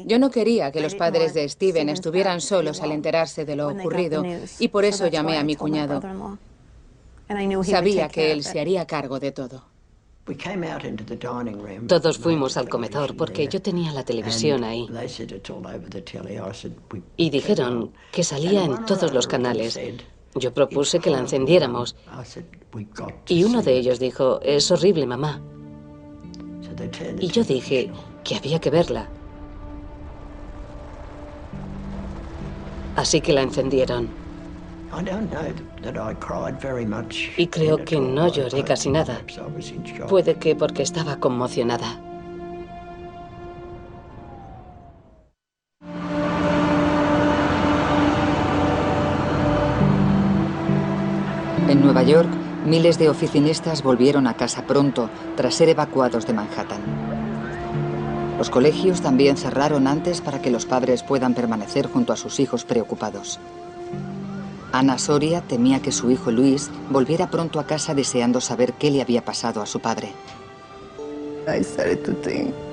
Yo no quería que los padres de Steven estuvieran solos al enterarse de lo ocurrido y por eso llamé a mi cuñado. Sabía que él se haría cargo de todo. Todos fuimos al comedor porque yo tenía la televisión ahí. Y dijeron que salía en todos los canales. Yo propuse que la encendiéramos. Y uno de ellos dijo: es horrible, mamá. Y yo dije que había que verla. Así que la encendieron. Y creo que no lloré casi nada. Puede que porque estaba conmocionada. En Nueva York, miles de oficinistas volvieron a casa pronto tras ser evacuados de Manhattan. Los colegios también cerraron antes para que los padres puedan permanecer junto a sus hijos preocupados. Ana Soria temía que su hijo Luis volviera pronto a casa deseando saber qué le había pasado a su padre.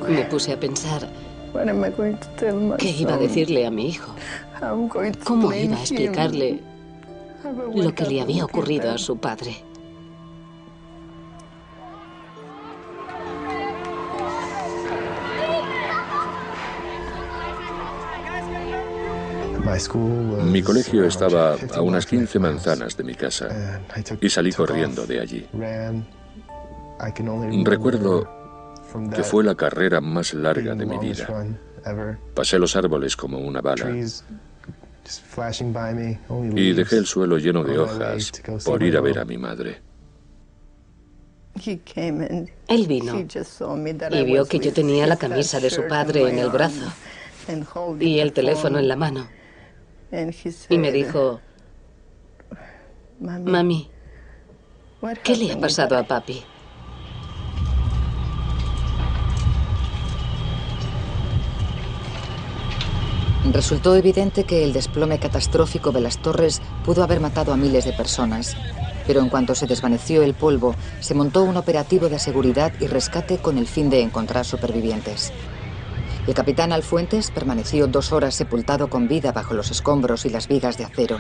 Me puse a pensar, ¿qué iba a decirle a mi hijo? ¿Cómo iba a explicarle lo que le había ocurrido a su padre? Mi colegio estaba a unas 15 manzanas de mi casa y salí corriendo de allí. Recuerdo que fue la carrera más larga de mi vida. Pasé los árboles como una bala y dejé el suelo lleno de hojas por ir a ver a mi madre. Él vino y vio que yo tenía la camisa de su padre en el brazo y el teléfono en la mano. Y me dijo: mami, ¿qué le ha pasado a papi? Resultó evidente que el desplome catastrófico de las torres pudo haber matado a miles de personas, pero en cuanto se desvaneció el polvo, se montó un operativo de seguridad y rescate con el fin de encontrar supervivientes. El capitán Alfuentes permaneció 2 horas sepultado con vida bajo los escombros y las vigas de acero.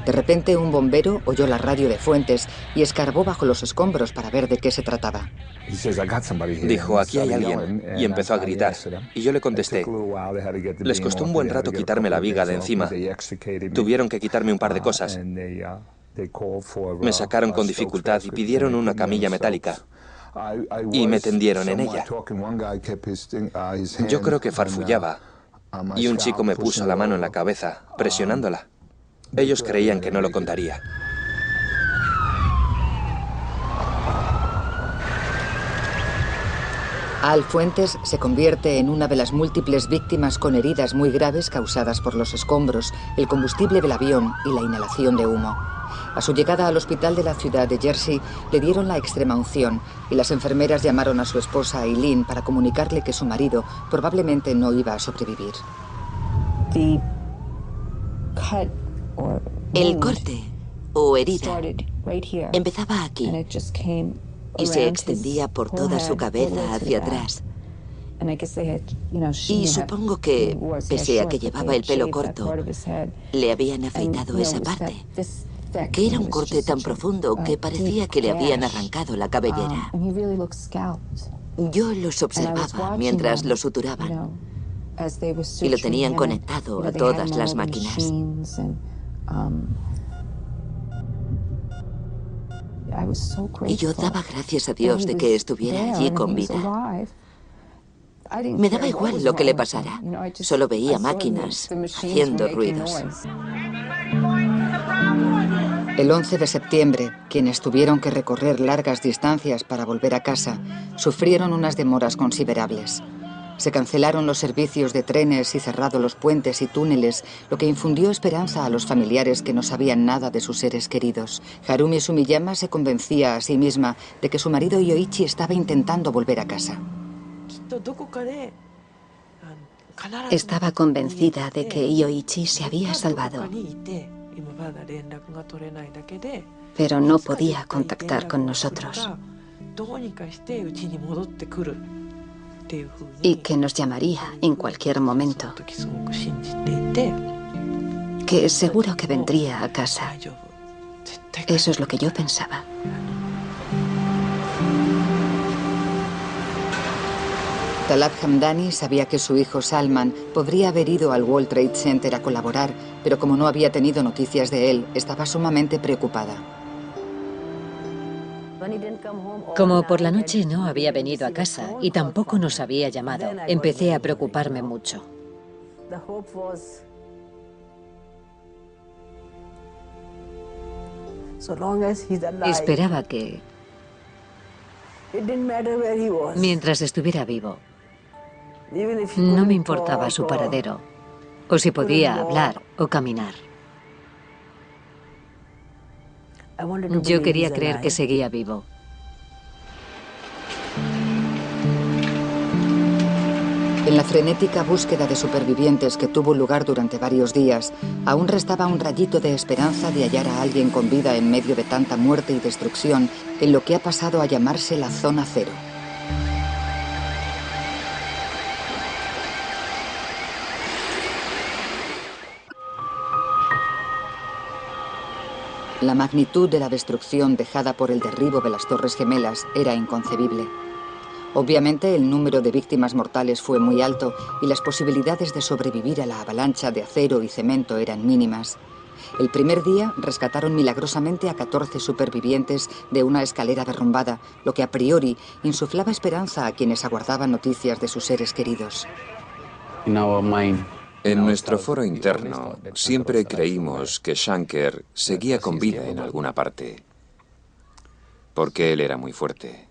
De repente, un bombero oyó la radio de Fuentes y escarbó bajo los escombros para ver de qué se trataba. Dijo: aquí hay alguien, y empezó a gritar. Y yo le contesté. Les costó un buen rato quitarme la viga de encima. Tuvieron que quitarme un par de cosas. Me sacaron con dificultad y pidieron una camilla metálica. Y me tendieron en ella. Yo creo que farfullaba. y un chico me puso la mano en la cabeza, presionándola. Ellos creían que no lo contaría. Al Fuentes se convierte en una de las múltiples víctimas con heridas muy graves causadas por los escombros, el combustible del avión y la inhalación de humo. A su llegada al hospital de la ciudad de Jersey le dieron la extrema unción y las enfermeras llamaron a su esposa Eileen para comunicarle que su marido probablemente no iba a sobrevivir. El corte o herida empezaba aquí y se extendía por toda su cabeza hacia atrás. Y supongo que, pese a que llevaba el pelo corto, le habían afeitado esa parte, que era un corte tan profundo que parecía que le habían arrancado la cabellera. Yo los observaba mientras lo suturaban y lo tenían conectado a todas las máquinas. Y yo daba gracias a Dios de que estuviera allí con vida. Me daba igual lo que le pasara. Solo veía máquinas haciendo ruidos. El 11 de septiembre, quienes tuvieron que recorrer largas distancias para volver a casa, sufrieron unas demoras considerables. Se cancelaron los servicios de trenes y cerrados los puentes y túneles, lo que infundió esperanza a los familiares que no sabían nada de sus seres queridos. Harumi Sumiyama se convencía a sí misma de que su marido Yoichi estaba intentando volver a casa. Estaba convencida de que Yoichi se había salvado, pero no podía contactar con nosotros. Y que nos llamaría en cualquier momento. Que seguro que vendría a casa. Eso es lo que yo pensaba. Talat Hamdani sabía que su hijo Salman podría haber ido al World Trade Center a colaborar, pero como no había tenido noticias de él, estaba sumamente preocupada. Como por la noche no había venido a casa y tampoco nos había llamado, empecé a preocuparme mucho. Esperaba que, mientras estuviera vivo, no me importaba su paradero, o si podía hablar o caminar. Yo quería creer que seguía vivo. En la frenética búsqueda de supervivientes que tuvo lugar durante varios días, aún restaba un rayito de esperanza de hallar a alguien con vida en medio de tanta muerte y destrucción en lo que ha pasado a llamarse la Zona Cero. La magnitud de la destrucción dejada por el derribo de las Torres Gemelas era inconcebible. Obviamente, el número de víctimas mortales fue muy alto y las posibilidades de sobrevivir a la avalancha de acero y cemento eran mínimas. El primer día rescataron milagrosamente a 14 supervivientes de una escalera derrumbada, lo que a priori insuflaba esperanza a quienes aguardaban noticias de sus seres queridos. En nuestro foro interno siempre creímos que Shanker seguía con vida en alguna parte, porque él era muy fuerte.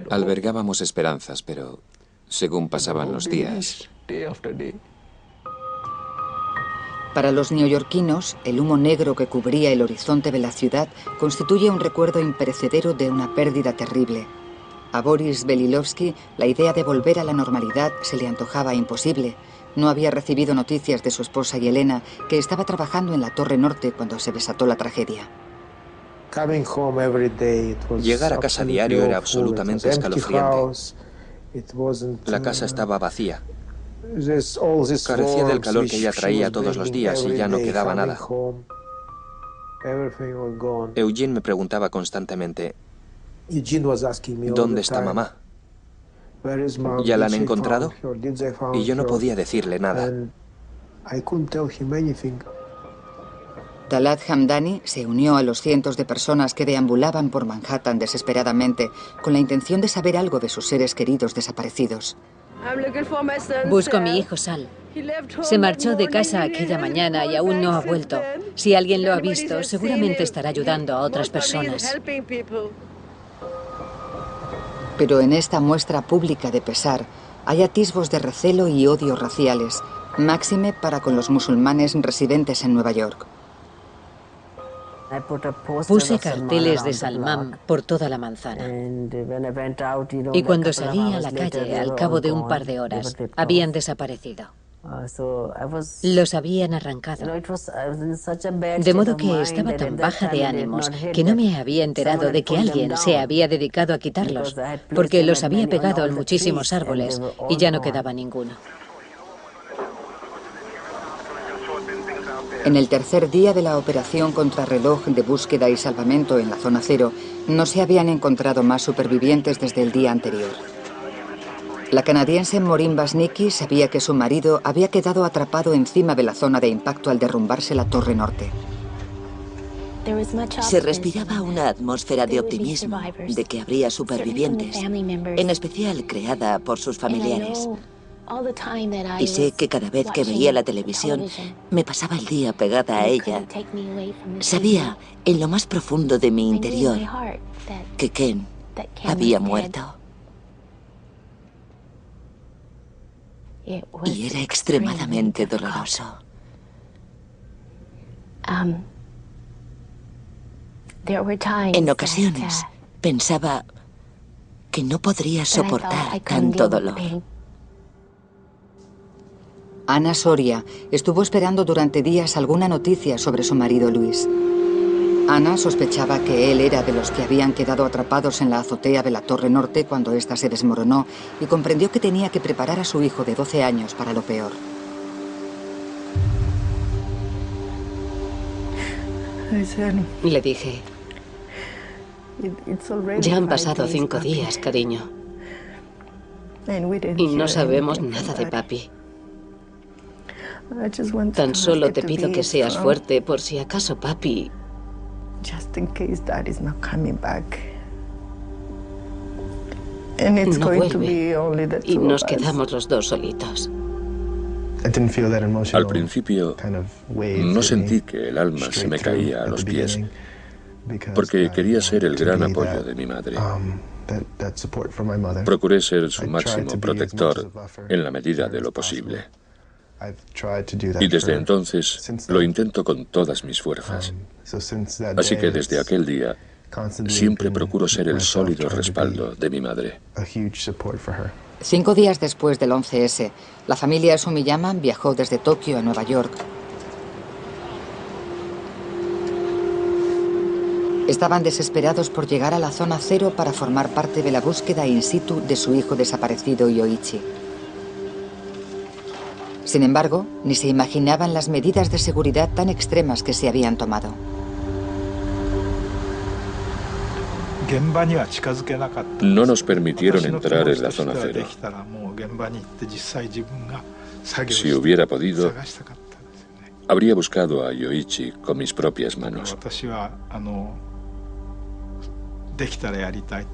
Albergábamos esperanzas, pero según pasaban los días... Para los neoyorquinos, el humo negro que cubría el horizonte de la ciudad constituye un recuerdo imperecedero de una pérdida terrible. A Boris Belilovsky, la idea de volver a la normalidad se le antojaba imposible. No había recibido noticias de su esposa Yelena, que estaba trabajando en la Torre Norte cuando se desató la tragedia. Llegar a casa diario era absolutamente escalofriante. La casa estaba vacía. Carecía del calor que ella traía todos los días y ya no quedaba nada. Eugene me preguntaba constantemente, ¿dónde está mamá? ¿Ya la han encontrado? Y yo no podía decirle nada. Talat Hamdani se unió a los cientos de personas que deambulaban por Manhattan desesperadamente con la intención de saber algo de sus seres queridos desaparecidos. Busco a mi hijo Sal. Se marchó de casa aquella mañana y aún no ha vuelto. Si alguien lo ha visto, seguramente estará ayudando a otras personas. Pero en esta muestra pública de pesar hay atisbos de recelo y odio raciales, máxime para con los musulmanes residentes en Nueva York. Puse carteles de Salman por toda la manzana. Y cuando salí a la calle, al cabo de un par de horas, habían desaparecido. Los habían arrancado. De modo que estaba tan baja de ánimos que no me había enterado de que alguien se había dedicado a quitarlos, porque los había pegado en muchísimos árboles y ya no quedaba ninguno. En el tercer día de la operación contrarreloj de búsqueda y salvamento en la zona cero, no se habían encontrado más supervivientes desde el día anterior. La canadiense Maureen Basnicki sabía que su marido había quedado atrapado encima de la zona de impacto al derrumbarse la Torre Norte. Se respiraba una atmósfera de optimismo, de que habría supervivientes, en especial creada por sus familiares. Y sé que cada vez que veía la televisión, me pasaba el día pegada a ella. Sabía, en lo más profundo de mi interior, que Ken había muerto. Y era extremadamente doloroso. En ocasiones pensaba que no podría soportar tanto dolor. Ana Soria estuvo esperando durante días alguna noticia sobre su marido Luis. Ana sospechaba que él era de los que habían quedado atrapados en la azotea de la Torre Norte cuando ésta se desmoronó y comprendió que tenía que preparar a su hijo de 12 años para lo peor. Le dije, ya han pasado 5 días, cariño, y no sabemos nada de papi. Tan solo te pido que seas fuerte por si acaso papi no vuelve y nos quedamos los dos solitos. Al principio no sentí que el alma se me caía a los pies, porque quería ser el gran apoyo de mi madre. Procuré ser su máximo protector en la medida de lo posible. Y desde entonces lo intento con todas mis fuerzas. Así que desde aquel día siempre procuro ser el sólido respaldo de mi madre. 5 días después del 11S, la familia Sumiyama viajó desde Tokio a Nueva York. Estaban desesperados por llegar a la zona cero para formar parte de la búsqueda in situ de su hijo desaparecido Yoichi. Sin embargo, ni se imaginaban las medidas de seguridad tan extremas que se habían tomado. No nos permitieron entrar en la zona cero. Si hubiera podido, habría buscado a Yoichi con mis propias manos.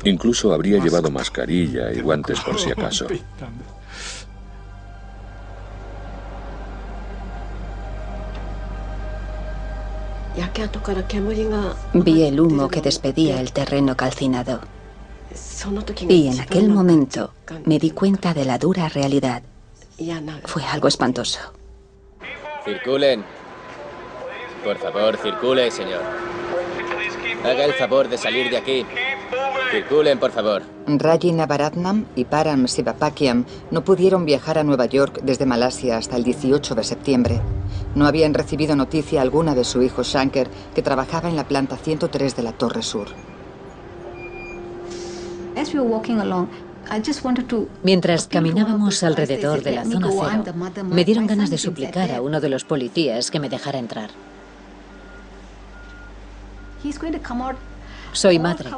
Incluso habría llevado mascarilla y guantes por si acaso. Vi el humo que despedía el terreno calcinado. Y en aquel momento me di cuenta de la dura realidad. Fue algo espantoso. Circulen. Por favor, circule, señor. Haga el favor de salir de aquí. Circulen, por favor. Raji Navaratnam y Param Sivapakiam no pudieron viajar a Nueva York desde Malasia hasta el 18 de septiembre. No habían recibido noticia alguna de su hijo Shankar, que trabajaba en la planta 103 de la Torre Sur. Mientras caminábamos alrededor de la zona cero, me dieron ganas de suplicar a uno de los policías que me dejara entrar. Soy madre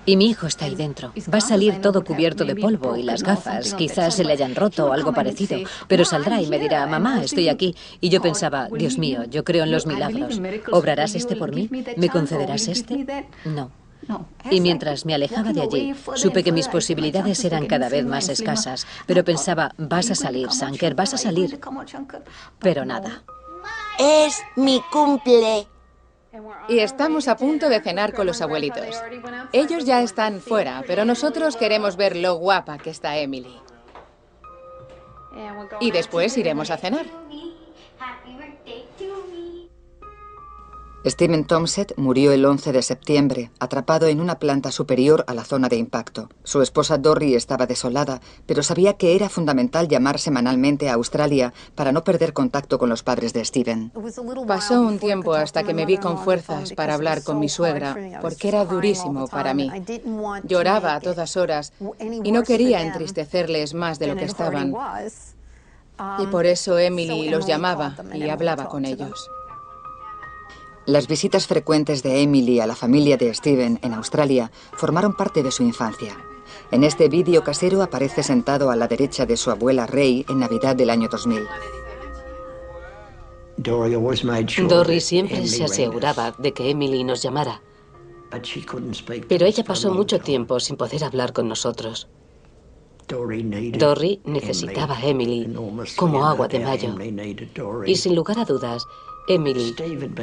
y mi hijo está ahí dentro. Va a salir todo cubierto de polvo y las gafas quizás se le hayan roto o algo parecido, pero saldrá y me dirá, mamá, estoy aquí. Y yo pensaba, Dios mío, yo creo en los milagros. ¿Obrarás este por mí? ¿Me concederás este? No. Y mientras me alejaba de allí, supe que mis posibilidades eran cada vez más escasas. Pero pensaba, vas a salir, Sanker, vas a salir. Pero nada. Es mi cumple. Y estamos a punto de cenar con los abuelitos. Ellos ya están fuera, pero nosotros queremos ver lo guapa que está Emily. Y después iremos a cenar. Stephen Tompsett murió el 11 de septiembre, atrapado en una planta superior a la zona de impacto. Su esposa Dorri estaba desolada, pero sabía que era fundamental llamar semanalmente a Australia para no perder contacto con los padres de Stephen. Pasó un tiempo hasta que me vi con fuerzas para hablar con mi suegra, porque era durísimo para mí. Lloraba a todas horas y no quería entristecerles más de lo que estaban. Y por eso Emily los llamaba y hablaba con ellos. Las visitas frecuentes de Emily a la familia de Stephen en Australia formaron parte de su infancia. En este vídeo casero aparece sentado a la derecha de su abuela Ray en Navidad del año 2000. Dorri siempre se aseguraba de que Emily nos llamara, pero ella pasó mucho tiempo sin poder hablar con nosotros. Dorri necesitaba a Emily como agua de mayo. Y sin lugar a dudas, Emily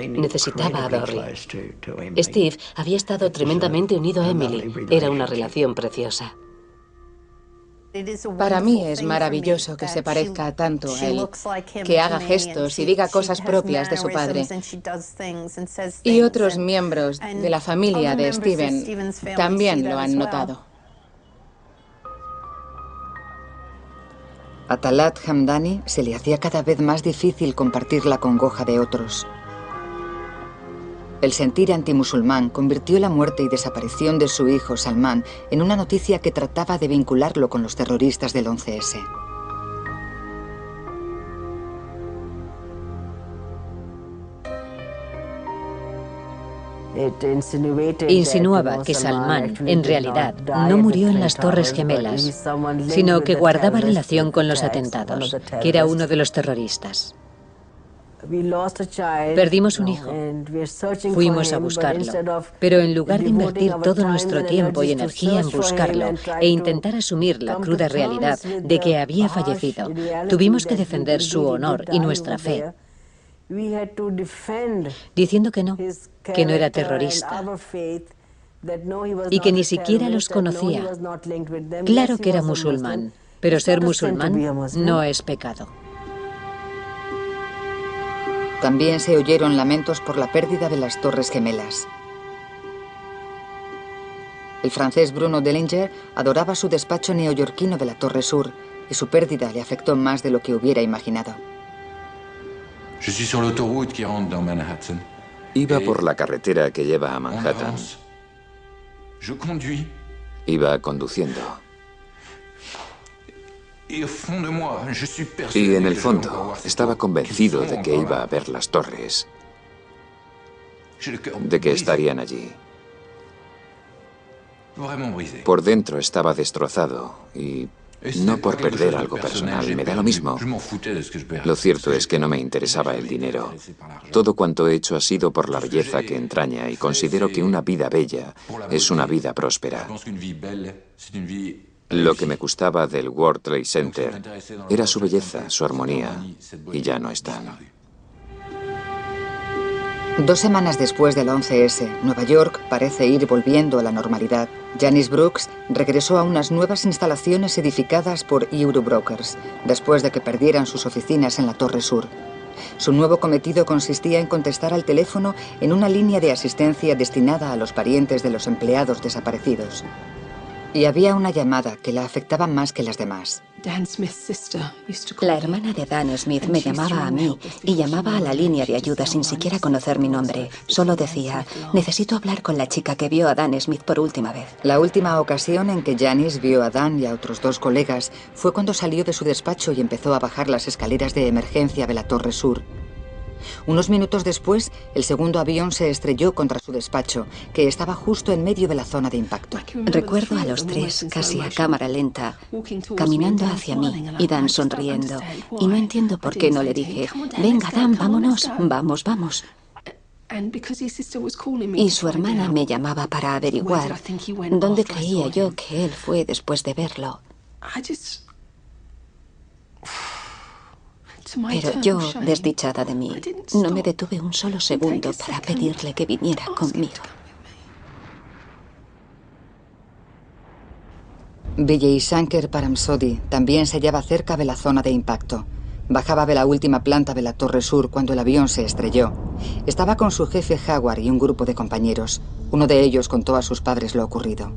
necesitaba a Dorri. Steve había estado tremendamente unido a Emily. Era una relación preciosa. Para mí es maravilloso que se parezca tanto a él, que haga gestos y diga cosas propias de su padre. Y otros miembros de la familia de Stephen también lo han notado. A Talat Hamdani se le hacía cada vez más difícil compartir la congoja de otros. El sentir antimusulmán convirtió la muerte y desaparición de su hijo Salman en una noticia que trataba de vincularlo con los terroristas del 11S. Insinuaba que Salman, en realidad, no murió en las Torres Gemelas, sino que guardaba relación con los atentados, que era uno de los terroristas. Perdimos un hijo. Fuimos a buscarlo. Pero en lugar de invertir todo nuestro tiempo y energía en buscarlo e intentar asumir la cruda realidad de que había fallecido, tuvimos que defender su honor y nuestra fe, diciendo que no era terrorista y que ni siquiera los conocía. Claro que era musulmán, pero ser musulmán no es pecado. También se oyeron lamentos por la pérdida de las Torres Gemelas. El francés Bruno Dellinger adoraba su despacho neoyorquino de la Torre Sur y su pérdida le afectó más de lo que hubiera imaginado. Iba por la carretera que lleva a Manhattan. Iba conduciendo. Y en el fondo estaba convencido de que iba a ver las torres, de que estarían allí. Por dentro estaba destrozado y no por perder algo personal, me da lo mismo. Lo cierto es que no me interesaba el dinero. Todo cuanto he hecho ha sido por la belleza que entraña y considero que una vida bella es una vida próspera. Lo que me gustaba del World Trade Center era su belleza, su armonía, y ya no están. 2 semanas después del 11S, Nueva York parece ir volviendo a la normalidad. Janice Brooks regresó a unas nuevas instalaciones edificadas por Eurobrokers, después de que perdieran sus oficinas en la Torre Sur. Su nuevo cometido consistía en contestar al teléfono en una línea de asistencia destinada a los parientes de los empleados desaparecidos. Y había una llamada que la afectaba más que las demás. La hermana de Dan Smith me llamaba a mí y llamaba a la línea de ayuda sin siquiera conocer mi nombre. Solo decía, necesito hablar con la chica que vio a Dan Smith por última vez. La última ocasión en que Janice vio a Dan y a otros 2 colegas fue cuando salió de su despacho y empezó a bajar las escaleras de emergencia de la Torre Sur. Unos minutos después, el segundo avión se estrelló contra su despacho, que estaba justo en medio de la zona de impacto. Recuerdo a los 3, casi a cámara lenta, caminando hacia mí y Dan sonriendo. Y no entiendo por qué no le dije, venga Dan, vámonos, vamos, vamos. Y su hermana me llamaba para averiguar dónde creía yo que él fue después de verlo. Pero yo, desdichada de mí, no me detuve un solo segundo para pedirle que viniera conmigo. Vijay Shankar Paramsody también se hallaba cerca de la zona de impacto. Bajaba de la última planta de la Torre Sur cuando el avión se estrelló. Estaba con su jefe Howard y un grupo de compañeros. Uno de ellos contó a sus padres lo ocurrido.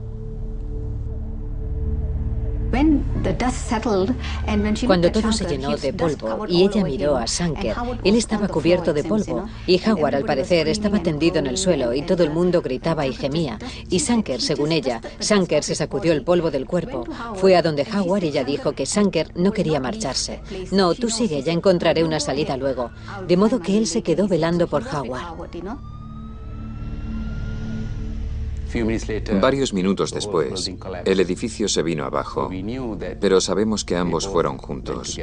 Cuando todo se llenó de polvo y ella miró a Shankar, él estaba cubierto de polvo y Howard, al parecer, estaba tendido en el suelo y todo el mundo gritaba y gemía. Y Shankar, según ella, Shankar se sacudió el polvo del cuerpo. Fue a donde Howard y ella dijo que Shankar no quería marcharse. No, tú sigue, ya encontraré una salida luego. De modo que él se quedó velando por Howard. Varios minutos después, el edificio se vino abajo, pero sabemos que ambos fueron juntos.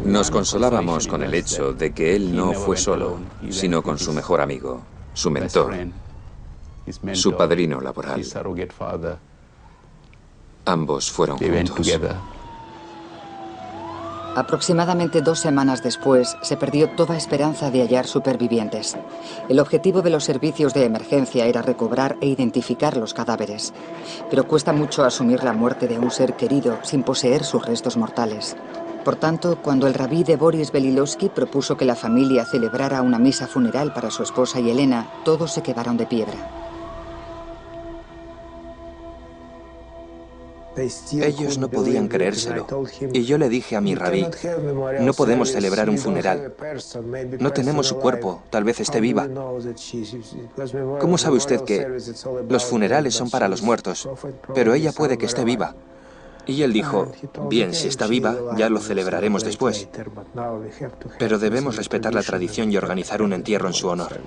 Nos consolábamos con el hecho de que él no fue solo, sino con su mejor amigo, su mentor, su padrino laboral. Ambos fueron juntos. Aproximadamente 2 semanas después, se perdió toda esperanza de hallar supervivientes. El objetivo de los servicios de emergencia era recobrar e identificar los cadáveres. Pero cuesta mucho asumir la muerte de un ser querido sin poseer sus restos mortales. Por tanto, cuando el rabí de Boris Belilowsky propuso que la familia celebrara una misa funeral para su esposa y Elena, todos se quedaron de piedra. Ellos no podían creérselo. Y yo le dije a mi rabí, no podemos celebrar un funeral. No tenemos su cuerpo, tal vez esté viva. ¿Cómo sabe usted que los funerales son para los muertos, pero ella puede que esté viva? Y él dijo, bien, si está viva, ya lo celebraremos después. Pero debemos respetar la tradición y organizar un entierro en su honor.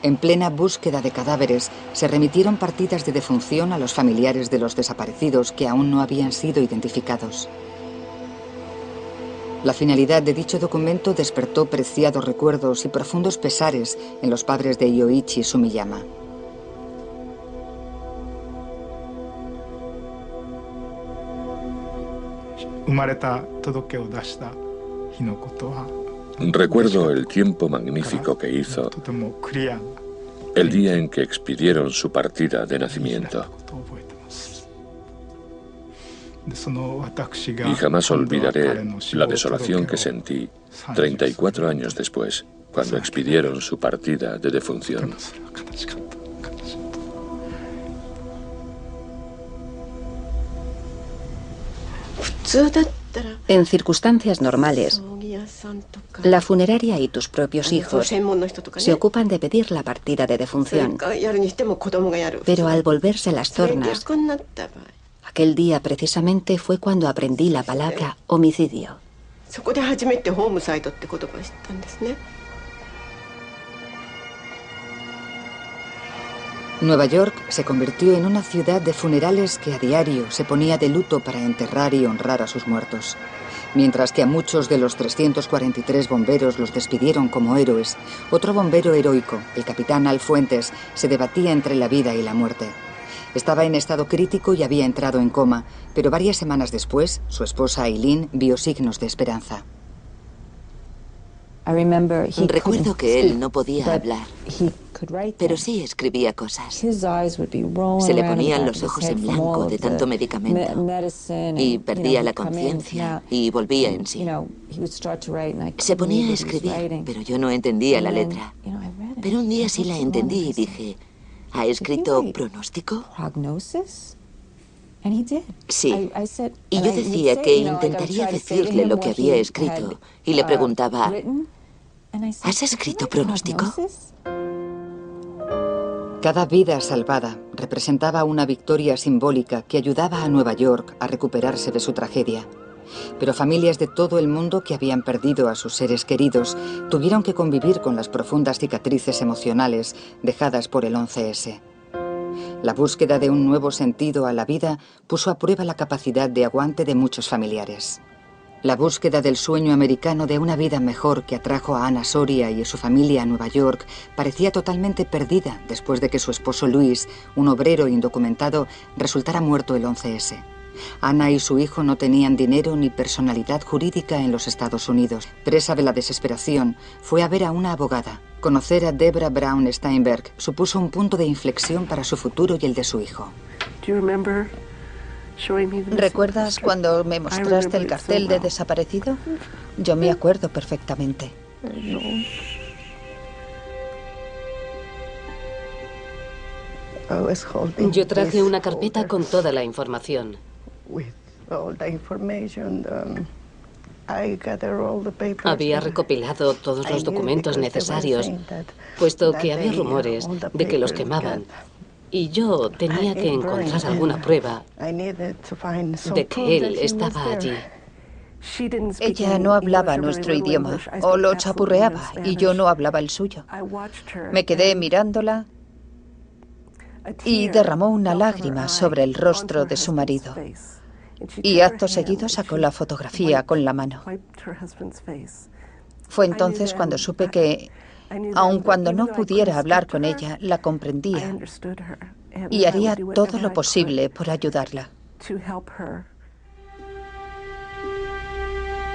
En plena búsqueda de cadáveres, se remitieron partidas de defunción a los familiares de los desaparecidos que aún no habían sido identificados. La finalidad de dicho documento despertó preciados recuerdos y profundos pesares en los padres de Yoichi Sumiyama. Recuerdo el tiempo magnífico que hizo el día en que expidieron su partida de nacimiento. Y jamás olvidaré la desolación que sentí 34 años después, cuando expidieron su partida de defunción. En circunstancias normales, la funeraria y tus propios hijos se ocupan de pedir la partida de defunción. Pero al volverse las tornas, aquel día precisamente fue cuando aprendí la palabra homicidio. Nueva York se convirtió en una ciudad de funerales que a diario se ponía de luto para enterrar y honrar a sus muertos. Mientras que a muchos de los 343 bomberos los despidieron como héroes, otro bombero heroico, el capitán Al Fuentes, se debatía entre la vida y la muerte. Estaba en estado crítico y había entrado en coma, pero varias semanas después, su esposa Eileen vio signos de esperanza. Recuerdo que él no podía hablar, pero sí escribía cosas. Se le ponían los ojos en blanco de tanto medicamento y perdía la conciencia y volvía en sí. Se ponía a escribir, pero yo no entendía la letra. Pero un día sí la entendí y dije, ¿ha escrito pronóstico? Sí, y yo decía que intentaría decirle lo que había escrito y le preguntaba, ¿has escrito pronóstico? Cada vida salvada representaba una victoria simbólica que ayudaba a Nueva York a recuperarse de su tragedia. Pero familias de todo el mundo que habían perdido a sus seres queridos tuvieron que convivir con las profundas cicatrices emocionales dejadas por el 11S. La búsqueda de un nuevo sentido a la vida puso a prueba la capacidad de aguante de muchos familiares. La búsqueda del sueño americano de una vida mejor que atrajo a Anna Soria y a su familia a Nueva York parecía totalmente perdida después de que su esposo Luis, un obrero indocumentado, resultara muerto el 11S. Anna y su hijo no tenían dinero ni personalidad jurídica en los Estados Unidos. Presa de la desesperación, fue a ver a una abogada. Conocer a Debra Brown Steinberg supuso un punto de inflexión para su futuro y el de su hijo. ¿Recuerdas cuando me mostraste el cartel de desaparecido? Yo me acuerdo perfectamente. Yo traje una carpeta con toda la información. Había recopilado todos los documentos necesarios, puesto que había rumores de que los quemaban. Y yo tenía que encontrar alguna prueba de que él estaba allí. Ella no hablaba nuestro idioma, o lo chapurreaba, y yo no hablaba el suyo. Me quedé mirándola y derramó una lágrima sobre el rostro de su marido. Y acto seguido sacó la fotografía con la mano. Fue entonces cuando supe que, aun cuando no pudiera hablar con ella, la comprendía y haría todo lo posible por ayudarla.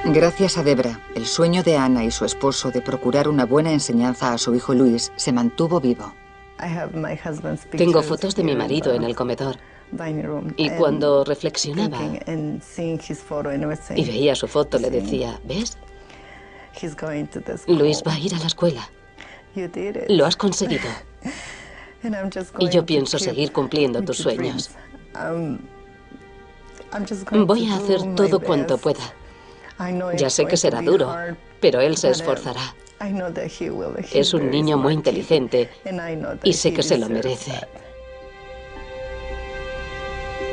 Gracias a Debra, el sueño de Anna y su esposo de procurar una buena enseñanza a su hijo Luis se mantuvo vivo. Tengo fotos de mi marido en el comedor. Y cuando reflexionaba y veía su foto, le decía, ¿ves? Luis va a ir a la escuela. Lo has conseguido. Y yo pienso seguir cumpliendo tus sueños. Voy a hacer todo cuanto pueda. Ya sé que será duro, pero él se esforzará. Es un niño muy inteligente y sé que se lo merece.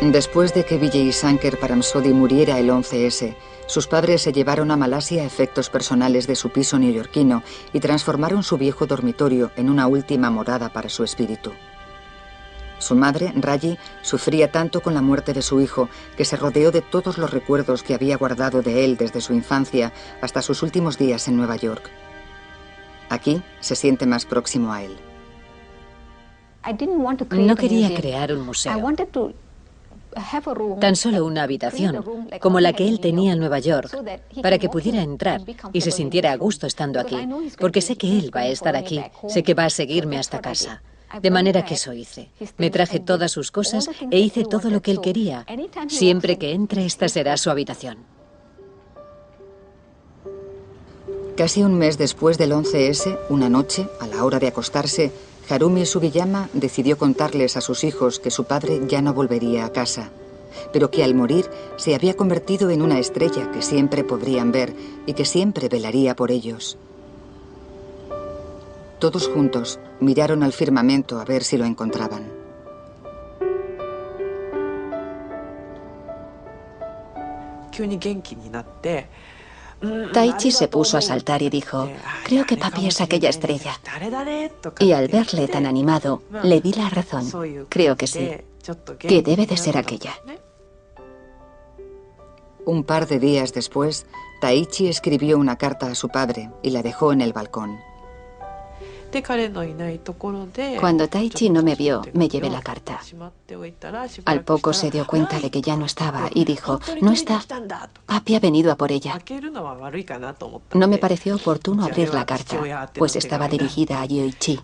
Después de que Vijay Shankar Paramsody muriera el 11S, sus padres se llevaron a Malasia efectos personales de su piso neoyorquino y transformaron su viejo dormitorio en una última morada para su espíritu. Su madre, Raji, sufría tanto con la muerte de su hijo que se rodeó de todos los recuerdos que había guardado de él desde su infancia hasta sus últimos días en Nueva York. Aquí se siente más próximo a él. No quería crear un museo. Tan solo una habitación, como la que él tenía en Nueva York, para que pudiera entrar y se sintiera a gusto estando aquí, porque sé que él va a estar aquí, sé que va a seguirme hasta casa. De manera que eso hice. Me traje todas sus cosas e hice todo lo que él quería. Siempre que entre, esta será su habitación. Casi un mes después del 11S, una noche, a la hora de acostarse, Harumi Sugiyama decidió contarles a sus hijos que su padre ya no volvería a casa, pero que al morir se había convertido en una estrella que siempre podrían ver y que siempre velaría por ellos. Todos juntos miraron al firmamento a ver si lo encontraban. Taichi se puso a saltar y dijo, creo que papi es aquella estrella. Y al verle tan animado, le di la razón. Creo que sí, que debe de ser aquella. Un par de días después, Taichi escribió una carta a su padre y la dejó en el balcón. Cuando Taichi no me vio, me llevé la carta. Al poco se dio cuenta de que ya no estaba y dijo, no está, papi ha venido a por ella. No me pareció oportuno abrir la carta, pues estaba dirigida a Yoichi.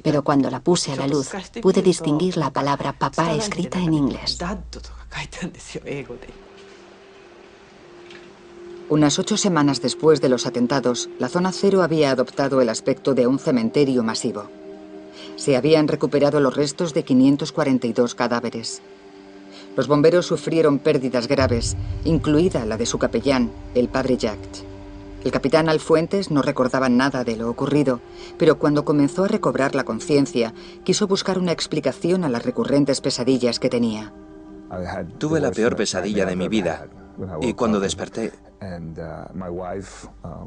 Pero cuando la puse a la luz, pude distinguir la palabra papá escrita en inglés. Unas 8 semanas después de los atentados, la zona cero había adoptado el aspecto de un cementerio masivo. Se habían recuperado los restos de 542 cadáveres. Los bomberos sufrieron pérdidas graves, incluida la de su capellán, el padre Jagd. El capitán Alfuentes no recordaba nada de lo ocurrido, pero cuando comenzó a recobrar la conciencia, quiso buscar una explicación a las recurrentes pesadillas que tenía. Tuve la peor pesadilla de mi vida. Y cuando desperté,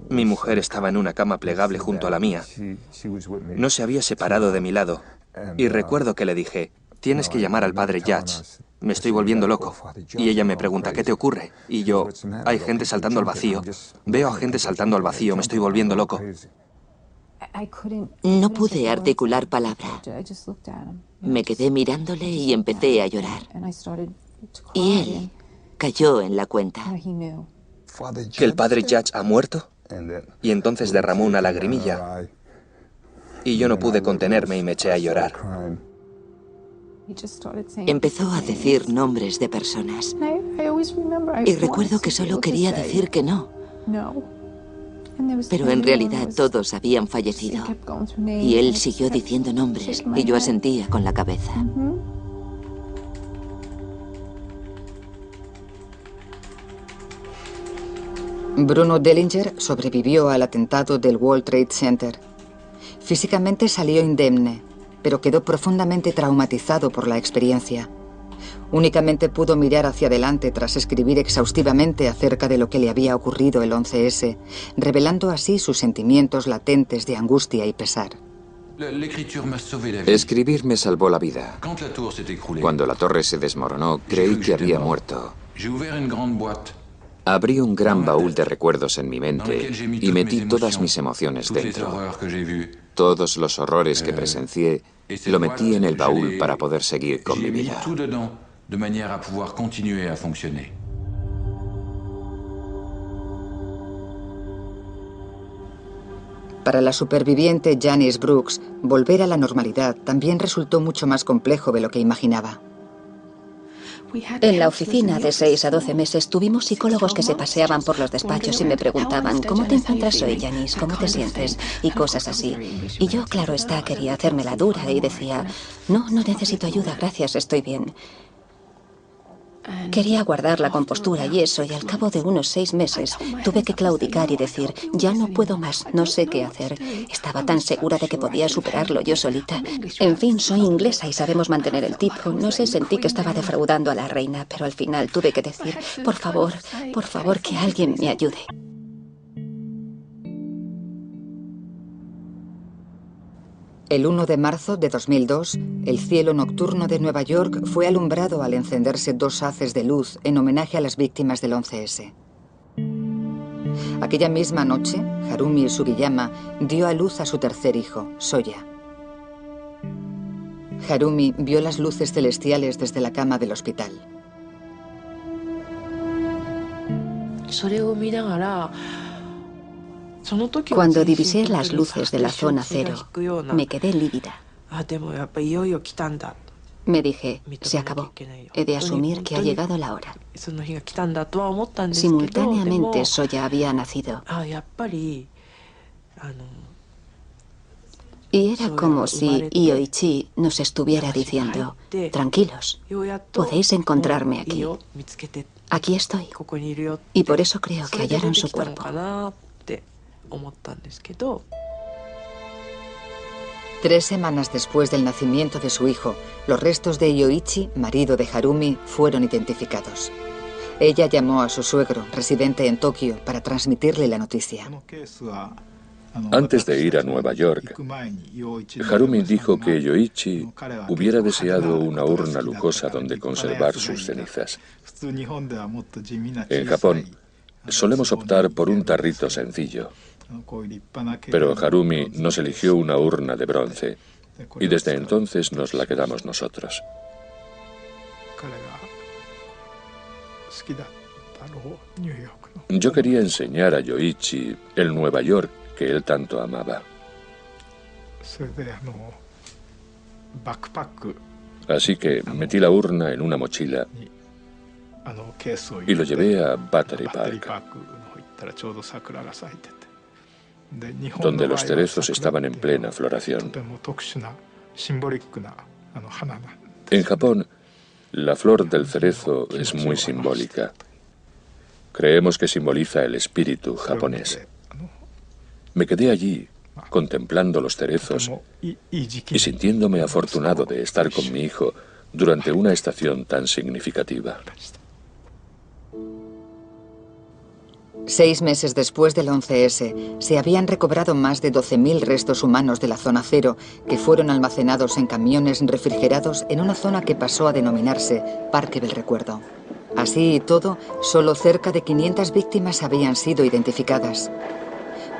mi mujer estaba en una cama plegable junto a la mía. No se había separado de mi lado. Y recuerdo que le dije, tienes que llamar al padre Judge. me estoy volviendo loco. Y ella me pregunta, ¿qué te ocurre? Y yo, hay gente saltando al vacío. Veo a gente saltando al vacío, me estoy volviendo loco. No pude articular palabra. Me quedé mirándole y empecé a llorar. Y él cayó en la cuenta. ¿Que el padre Judge ha muerto? Y entonces derramó una lagrimilla. Y yo no pude contenerme y me eché a llorar. Empezó a decir nombres de personas. Y recuerdo que solo quería decir que no. Pero en realidad todos habían fallecido. Y él siguió diciendo nombres y yo asentía con la cabeza. Bruno Dellinger sobrevivió al atentado del World Trade Center. Físicamente salió indemne, pero quedó profundamente traumatizado por la experiencia. Únicamente pudo mirar hacia adelante tras escribir exhaustivamente acerca de lo que le había ocurrido el 11S, revelando así sus sentimientos latentes de angustia y pesar. Escribir me salvó la vida. Cuando la torre se desmoronó, creí que había muerto. Abrí un gran baúl de recuerdos en mi mente y metí todas mis emociones dentro. Todos los horrores que presencié lo metí en el baúl para poder seguir con mi vida. Para la superviviente Janice Brooks, volver a la normalidad también resultó mucho más complejo de lo que imaginaba. En la oficina, de 6 a 12 meses, tuvimos psicólogos que se paseaban por los despachos y me preguntaban, ¿cómo te encuentras hoy, Janice? ¿Cómo te sientes? Y cosas así. Y yo, claro está, quería hacerme la dura y decía, no necesito ayuda, gracias, estoy bien. Quería guardar la compostura y eso, y al cabo de unos 6 meses tuve que claudicar y decir, ya no puedo más, no sé qué hacer. Estaba tan segura de que podía superarlo yo solita. En fin, soy inglesa y sabemos mantener el tipo. No sé, sentí que estaba defraudando a la reina, pero al final tuve que decir, por favor, que alguien me ayude. El 1 de marzo de 2002, el cielo nocturno de Nueva York fue alumbrado al encenderse 2 haces de luz en homenaje a las víctimas del 11S. Aquella misma noche, Harumi Sugiyama dio a luz a su tercer hijo, Soya. Harumi vio las luces celestiales desde la cama del hospital. Cuando divisé las luces de la zona cero, me quedé lívida. Me dije, se acabó. He de asumir que ha llegado la hora. Simultáneamente, Soya había nacido. Y era como si Ioichi nos estuviera diciendo, tranquilos, podéis encontrarme aquí. Aquí estoy. Y por eso creo que hallaron su cuerpo. 3 semanas después del nacimiento de su hijo, los restos de Yoichi, marido de Harumi, fueron identificados. Ella llamó a su suegro, residente en Tokio, para transmitirle la noticia. Antes de ir a Nueva York, Harumi dijo que Yoichi hubiera deseado una urna lujosa donde conservar sus cenizas. En Japón, solemos optar por un tarrito sencillo. Pero Harumi nos eligió una urna de bronce y desde entonces nos la quedamos nosotros. Yo quería enseñar a Yoichi el Nueva York que él tanto amaba. Así que metí la urna en una mochila y lo llevé a Battery Park, donde los cerezos estaban en plena floración. En Japón, la flor del cerezo es muy simbólica. Creemos que simboliza el espíritu japonés. Me quedé allí, contemplando los cerezos y sintiéndome afortunado de estar con mi hijo durante una estación tan significativa. 6 meses después del 11S, se habían recobrado más de 12.000 restos humanos de la zona cero que fueron almacenados en camiones refrigerados en una zona que pasó a denominarse Parque del Recuerdo. Así y todo, solo cerca de 500 víctimas habían sido identificadas.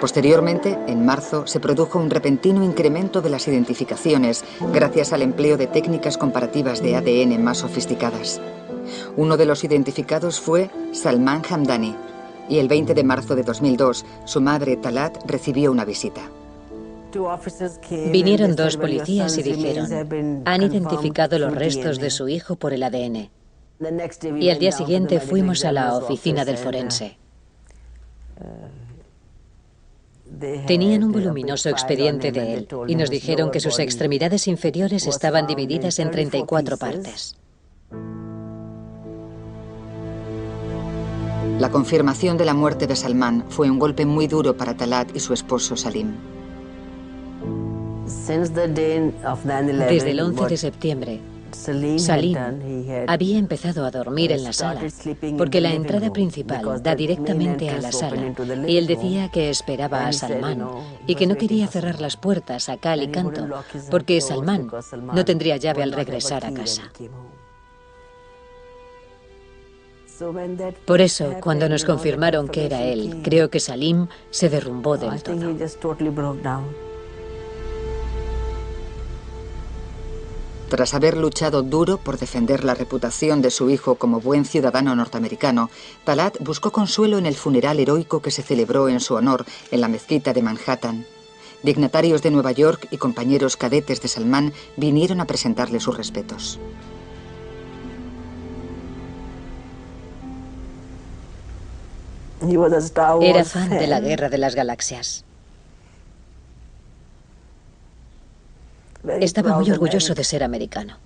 Posteriormente, en marzo, se produjo un repentino incremento de las identificaciones gracias al empleo de técnicas comparativas de ADN más sofisticadas. Uno de los identificados fue Salman Hamdani, y el 20 de marzo de 2002, su madre Talat recibió una visita. Vinieron 2 policías y dijeron, han identificado los restos de su hijo por el ADN. Y al día siguiente fuimos a la oficina del forense. Tenían un voluminoso expediente de él y nos dijeron que sus extremidades inferiores estaban divididas en 34 partes. La confirmación de la muerte de Salman fue un golpe muy duro para Talat y su esposo Salim. Desde el 11 de septiembre, Salim había empezado a dormir en la sala, porque la entrada principal da directamente a la sala, y él decía que esperaba a Salman y que no quería cerrar las puertas a cal y canto, porque Salman no tendría llave al regresar a casa. Por eso, cuando nos confirmaron que era él, creo que Salim se derrumbó del todo. Tras haber luchado duro por defender la reputación de su hijo como buen ciudadano norteamericano, Talat buscó consuelo en el funeral heroico que se celebró en su honor en la mezquita de Manhattan. Dignatarios de Nueva York y compañeros cadetes de Salman vinieron a presentarle sus respetos. Era fan de la Guerra de las Galaxias. Estaba muy orgulloso de ser americano.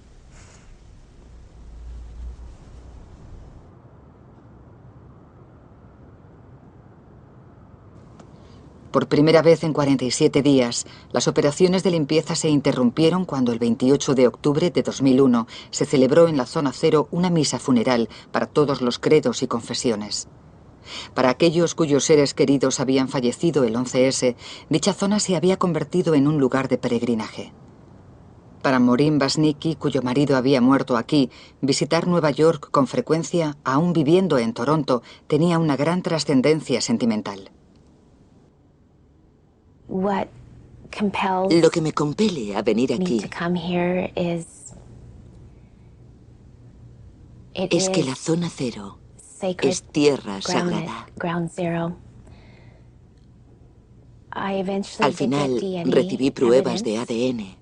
Por primera vez en 47 días, las operaciones de limpieza se interrumpieron cuando el 28 de octubre de 2001 se celebró en la zona cero una misa funeral para todos los credos y confesiones. Para aquellos cuyos seres queridos habían fallecido el 11S, dicha zona se había convertido en un lugar de peregrinaje. Para Maureen Basnicki, cuyo marido había muerto aquí, visitar Nueva York con frecuencia, aún viviendo en Toronto, tenía una gran trascendencia sentimental. Lo que me compele a venir aquí es que la zona cero es tierra sagrada. Al final recibí pruebas de ADN,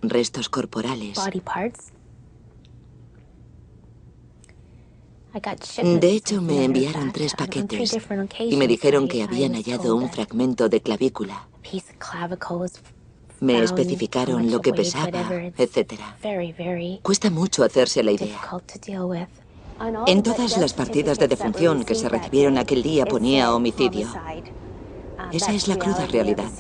restos corporales. De hecho, me enviaron 3 paquetes y me dijeron que habían hallado un fragmento de clavícula. Me especificaron lo que pesaba, etc. Cuesta mucho hacerse la idea. En todas las partidas de defunción que se recibieron aquel día ponía homicidio. Esa es la cruda realidad.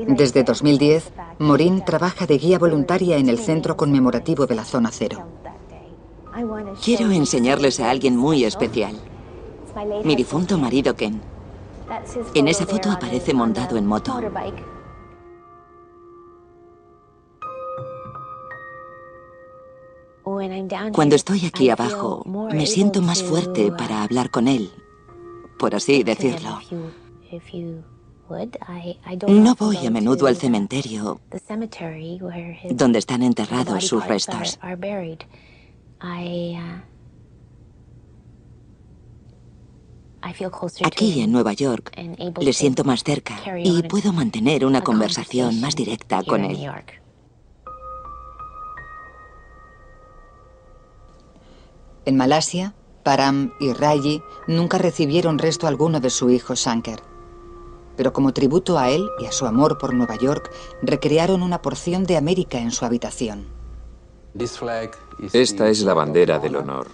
Desde 2010, Maureen trabaja de guía voluntaria en el centro conmemorativo de la zona cero. Quiero enseñarles a alguien muy especial. Mi difunto marido Ken. En esa foto aparece montado en moto. Cuando estoy aquí abajo, me siento más fuerte para hablar con él, por así decirlo. No voy a menudo al cementerio donde están enterrados sus restos. Aquí en Nueva York le siento más cerca y puedo mantener una conversación más directa con él. En Malasia, Param y Raji nunca recibieron resto alguno de su hijo Shankar. Pero como tributo a él y a su amor por Nueva York, recrearon una porción de América en su habitación. Esta es la bandera del honor.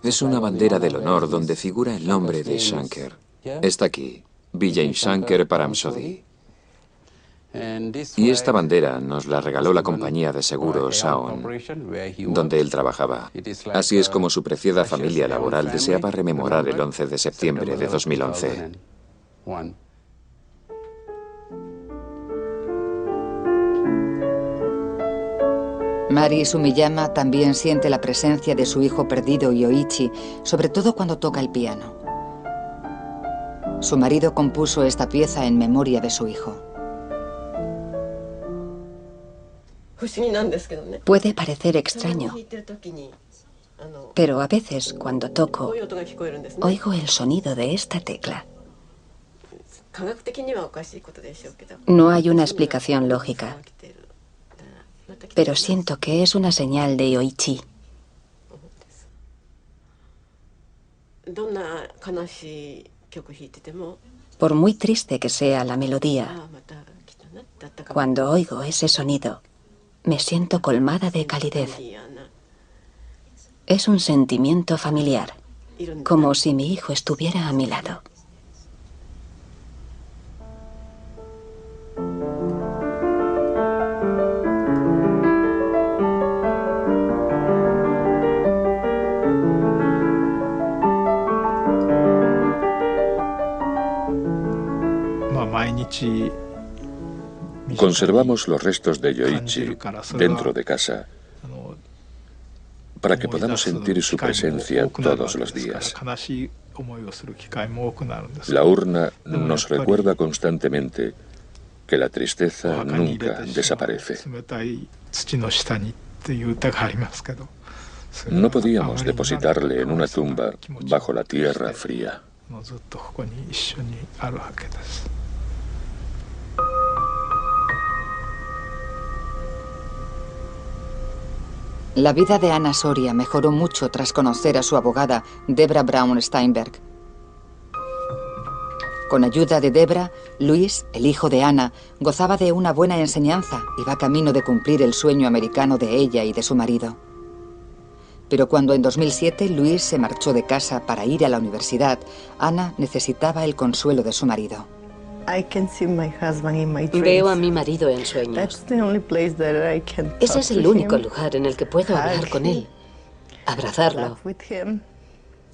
Es una bandera del honor donde figura el nombre de Shankar. Está aquí, Vijay Shankar Paramsody. Y esta bandera nos la regaló la compañía de seguros Aon, donde él trabajaba. Así es como su preciada familia laboral deseaba rememorar el 11 de septiembre de 2011. Mari Sumiyama también siente la presencia de su hijo perdido Yoichi, sobre todo cuando toca el piano. Su marido compuso esta pieza en memoria de su hijo. Puede parecer extraño, pero a veces cuando toco, oigo el sonido de esta tecla. No hay una explicación lógica, pero siento que es una señal de Yoichi. Por muy triste que sea la melodía, cuando oigo ese sonido, me siento colmada de calidez. Es un sentimiento familiar, como si mi hijo estuviera a mi lado. Conservamos los restos de Yoichi dentro de casa para que podamos sentir su presencia todos los días. La urna nos recuerda constantemente que la tristeza nunca desaparece. No podíamos depositarle en una tumba bajo la tierra fría. La vida de Anna Soria mejoró mucho tras conocer a su abogada, Debra Brown Steinberg. Con ayuda de Debra, Luis, el hijo de Anna, gozaba de una buena enseñanza y va camino de cumplir el sueño americano de ella y de su marido. Pero cuando en 2007 Luis se marchó de casa para ir a la universidad, Anna necesitaba el consuelo de su marido. Veo a mi marido en sueños. Ese es el único lugar en el que puedo hablar con él, abrazarlo,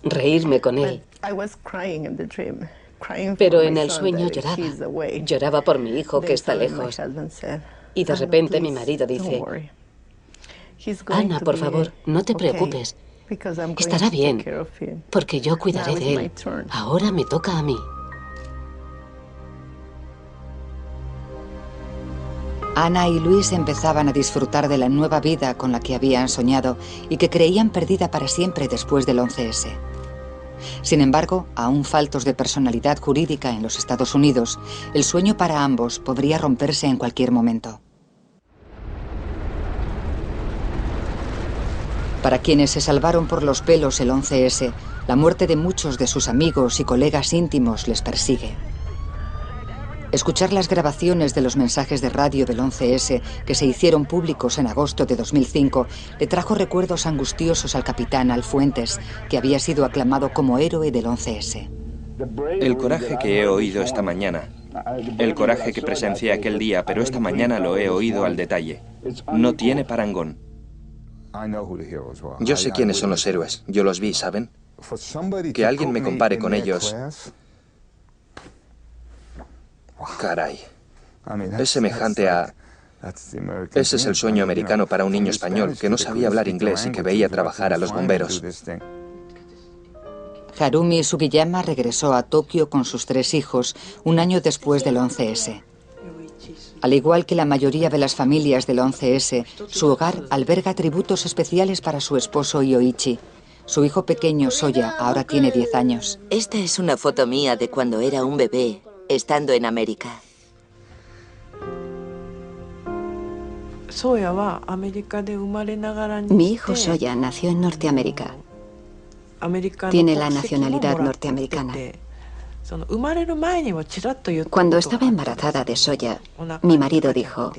reírme con él. Pero en el sueño lloraba. Lloraba por mi hijo que está lejos. Y de repente mi marido dice: Ana, por favor, no te preocupes. Estará bien, porque yo cuidaré de él. Ahora me toca a mí. Ana y Luis empezaban a disfrutar de la nueva vida con la que habían soñado y que creían perdida para siempre después del 11S. Sin embargo, aún faltos de personalidad jurídica en los Estados Unidos, el sueño para ambos podría romperse en cualquier momento. Para quienes se salvaron por los pelos el 11S, la muerte de muchos de sus amigos y colegas íntimos les persigue. Escuchar las grabaciones de los mensajes de radio del 11S que se hicieron públicos en agosto de 2005 le trajo recuerdos angustiosos al capitán Al Fuentes, que había sido aclamado como héroe del 11S. El coraje que he oído esta mañana, el coraje que presencié aquel día, pero esta mañana lo he oído al detalle, no tiene parangón. Yo sé quiénes son los héroes, yo los vi, ¿saben? Que alguien me compare con ellos... Caray, es semejante a... Ese es el sueño americano para un niño español que no sabía hablar inglés y que veía trabajar a los bomberos. Harumi Sugiyama regresó a Tokio con sus 3 hijos un año después del 11S. Al igual que la mayoría de las familias del 11S, su hogar alberga tributos especiales para su esposo Yoichi. Su hijo pequeño, Soya, ahora tiene 10 años. Esta es una foto mía de cuando era un bebé, estando en América. Mi hijo Soya nació en Norteamérica. Tiene la nacionalidad norteamericana. Cuando estaba embarazada de Soya, mi marido dijo: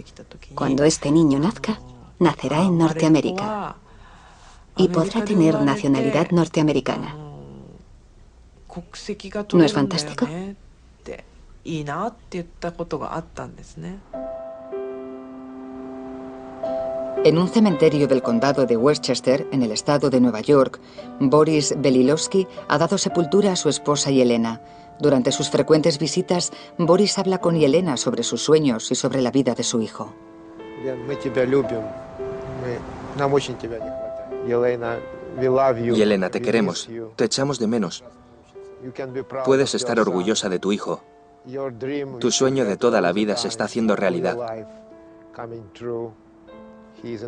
cuando este niño nazca, nacerá en Norteamérica y podrá tener nacionalidad norteamericana. ¿No es fantástico? En un cementerio del condado de Westchester, en el estado de Nueva York, Boris Belilowski ha dado sepultura a su esposa Yelena. Durante sus frecuentes visitas, Boris habla con Yelena sobre sus sueños y sobre la vida de su hijo. Yelena, te queremos. Te echamos de menos. Puedes estar orgullosa de tu hijo. Tu sueño de toda la vida se está haciendo realidad.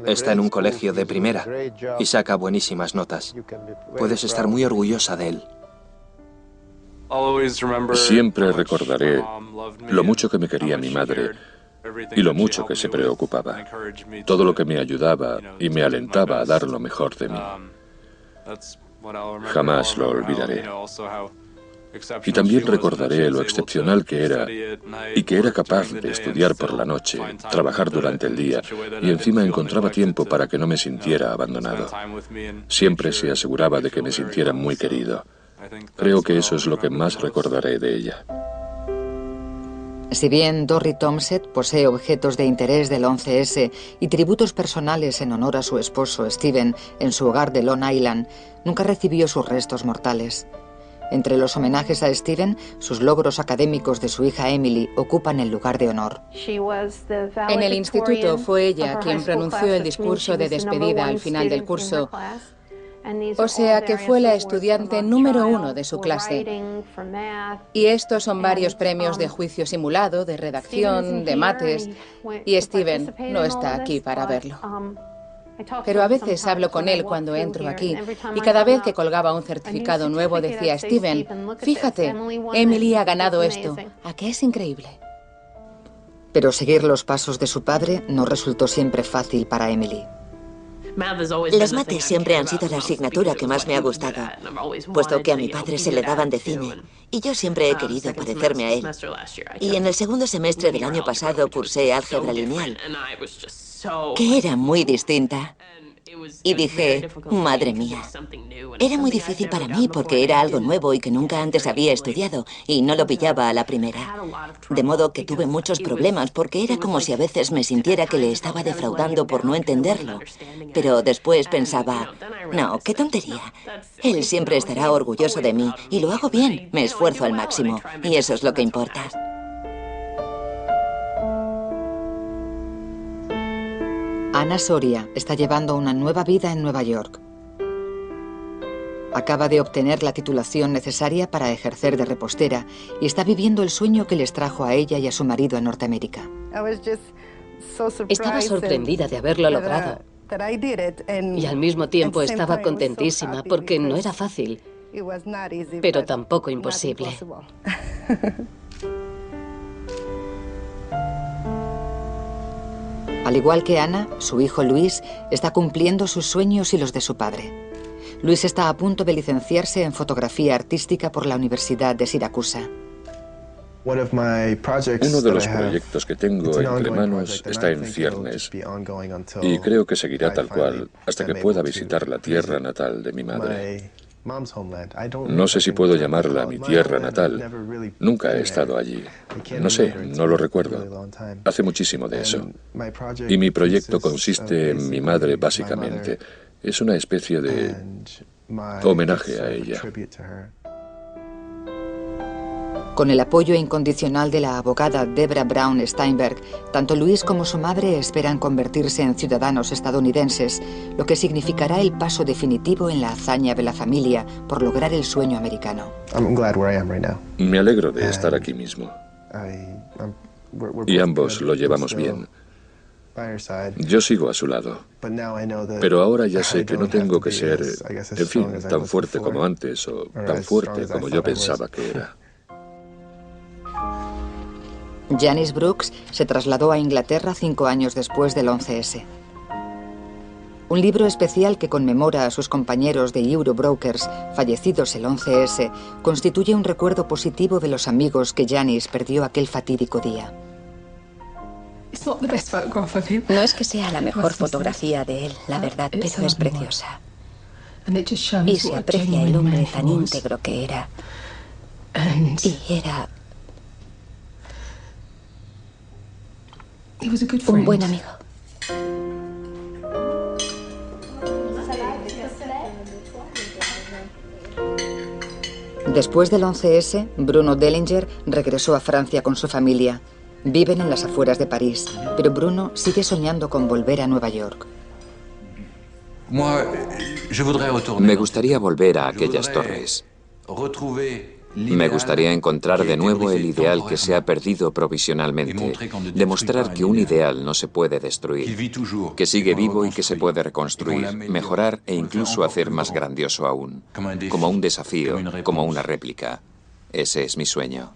Está en un colegio de primera y saca buenísimas notas. Puedes estar muy orgullosa de él. Siempre recordaré lo mucho que me quería mi madre y lo mucho que se preocupaba. Todo lo que me ayudaba y me alentaba a dar lo mejor de mí. Jamás lo olvidaré. Y también recordaré lo excepcional que era y que era capaz de estudiar por la noche, trabajar durante el día y encima encontraba tiempo para que no me sintiera abandonado. Siempre se aseguraba de que me sintiera muy querido. Creo que eso es lo que más recordaré de ella. Si bien Dorrit Thompson posee objetos de interés del 11S y tributos personales en honor a su esposo Steven en su hogar de Long Island, nunca recibió sus restos mortales. Entre los homenajes a Steven, sus logros académicos de su hija Emily ocupan el lugar de honor. En el instituto fue ella quien pronunció el discurso de despedida al final del curso, o sea que fue la estudiante número 1 de su clase. Y estos son varios premios de juicio simulado, de redacción, de mates, y Steven no está aquí para verlo. Pero a veces hablo con él cuando entro aquí, y cada vez que colgaba un certificado nuevo decía, Steven, fíjate, Emily ha ganado esto. ¿A qué es increíble? Pero seguir los pasos de su padre no resultó siempre fácil para Emily. Las mates siempre han sido la asignatura que más me ha gustado, puesto que a mi padre se le daban de cine, y yo siempre he querido parecerme a él. Y en el segundo semestre del año pasado cursé álgebra lineal, que era muy distinta. Y dije, madre mía, era muy difícil para mí porque era algo nuevo y que nunca antes había estudiado y no lo pillaba a la primera. De modo que tuve muchos problemas porque era como si a veces me sintiera que le estaba defraudando por no entenderlo. Pero después pensaba, no, qué tontería. Él siempre estará orgulloso de mí y lo hago bien, me esfuerzo al máximo y eso es lo que importa. Ana Soria está llevando una nueva vida en Nueva York. Acaba de obtener la titulación necesaria para ejercer de repostera y está viviendo el sueño que les trajo a ella y a su marido a Norteamérica. Estaba sorprendida de haberlo logrado y al mismo tiempo estaba contentísima porque no era fácil, pero tampoco imposible. Al igual que Ana, su hijo Luis está cumpliendo sus sueños y los de su padre. Luis está a punto de licenciarse en fotografía artística por la Universidad de Siracusa. Uno de los proyectos que tengo entre manos está en ciernes y creo que seguirá tal cual hasta que pueda visitar la tierra natal de mi madre. No sé si puedo llamarla mi tierra natal. Nunca he estado allí. No sé, no lo recuerdo. Hace muchísimo de eso. Y mi proyecto consiste en mi madre, básicamente. Es una especie de homenaje a ella. Con el apoyo incondicional de la abogada Debra Brown Steinberg, tanto Luis como su madre esperan convertirse en ciudadanos estadounidenses, lo que significará el paso definitivo en la hazaña de la familia por lograr el sueño americano. Me alegro de estar aquí mismo. Y ambos lo llevamos bien. Yo sigo a su lado. Pero ahora ya sé que no tengo que ser, en fin, tan fuerte como antes o tan fuerte como yo pensaba que era. Janice Brooks se trasladó a Inglaterra 5 años después del 11S. Un libro especial que conmemora a sus compañeros de Eurobrokers fallecidos el 11S constituye un recuerdo positivo de los amigos que Janice perdió aquel fatídico día. No es que sea la mejor fotografía de él, la verdad, pero es preciosa. Y se aprecia el hombre tan íntegro que era. Y era un buen amigo. Después del 11S, Bruno Dellinger regresó a Francia con su familia. Viven en las afueras de París, pero Bruno sigue soñando con volver a Nueva York. Me gustaría volver a aquellas torres. Me gustaría encontrar de nuevo el ideal que se ha perdido provisionalmente, demostrar que un ideal no se puede destruir, que sigue vivo y que se puede reconstruir, mejorar e incluso hacer más grandioso aún, como un desafío, como una réplica. Ese es mi sueño.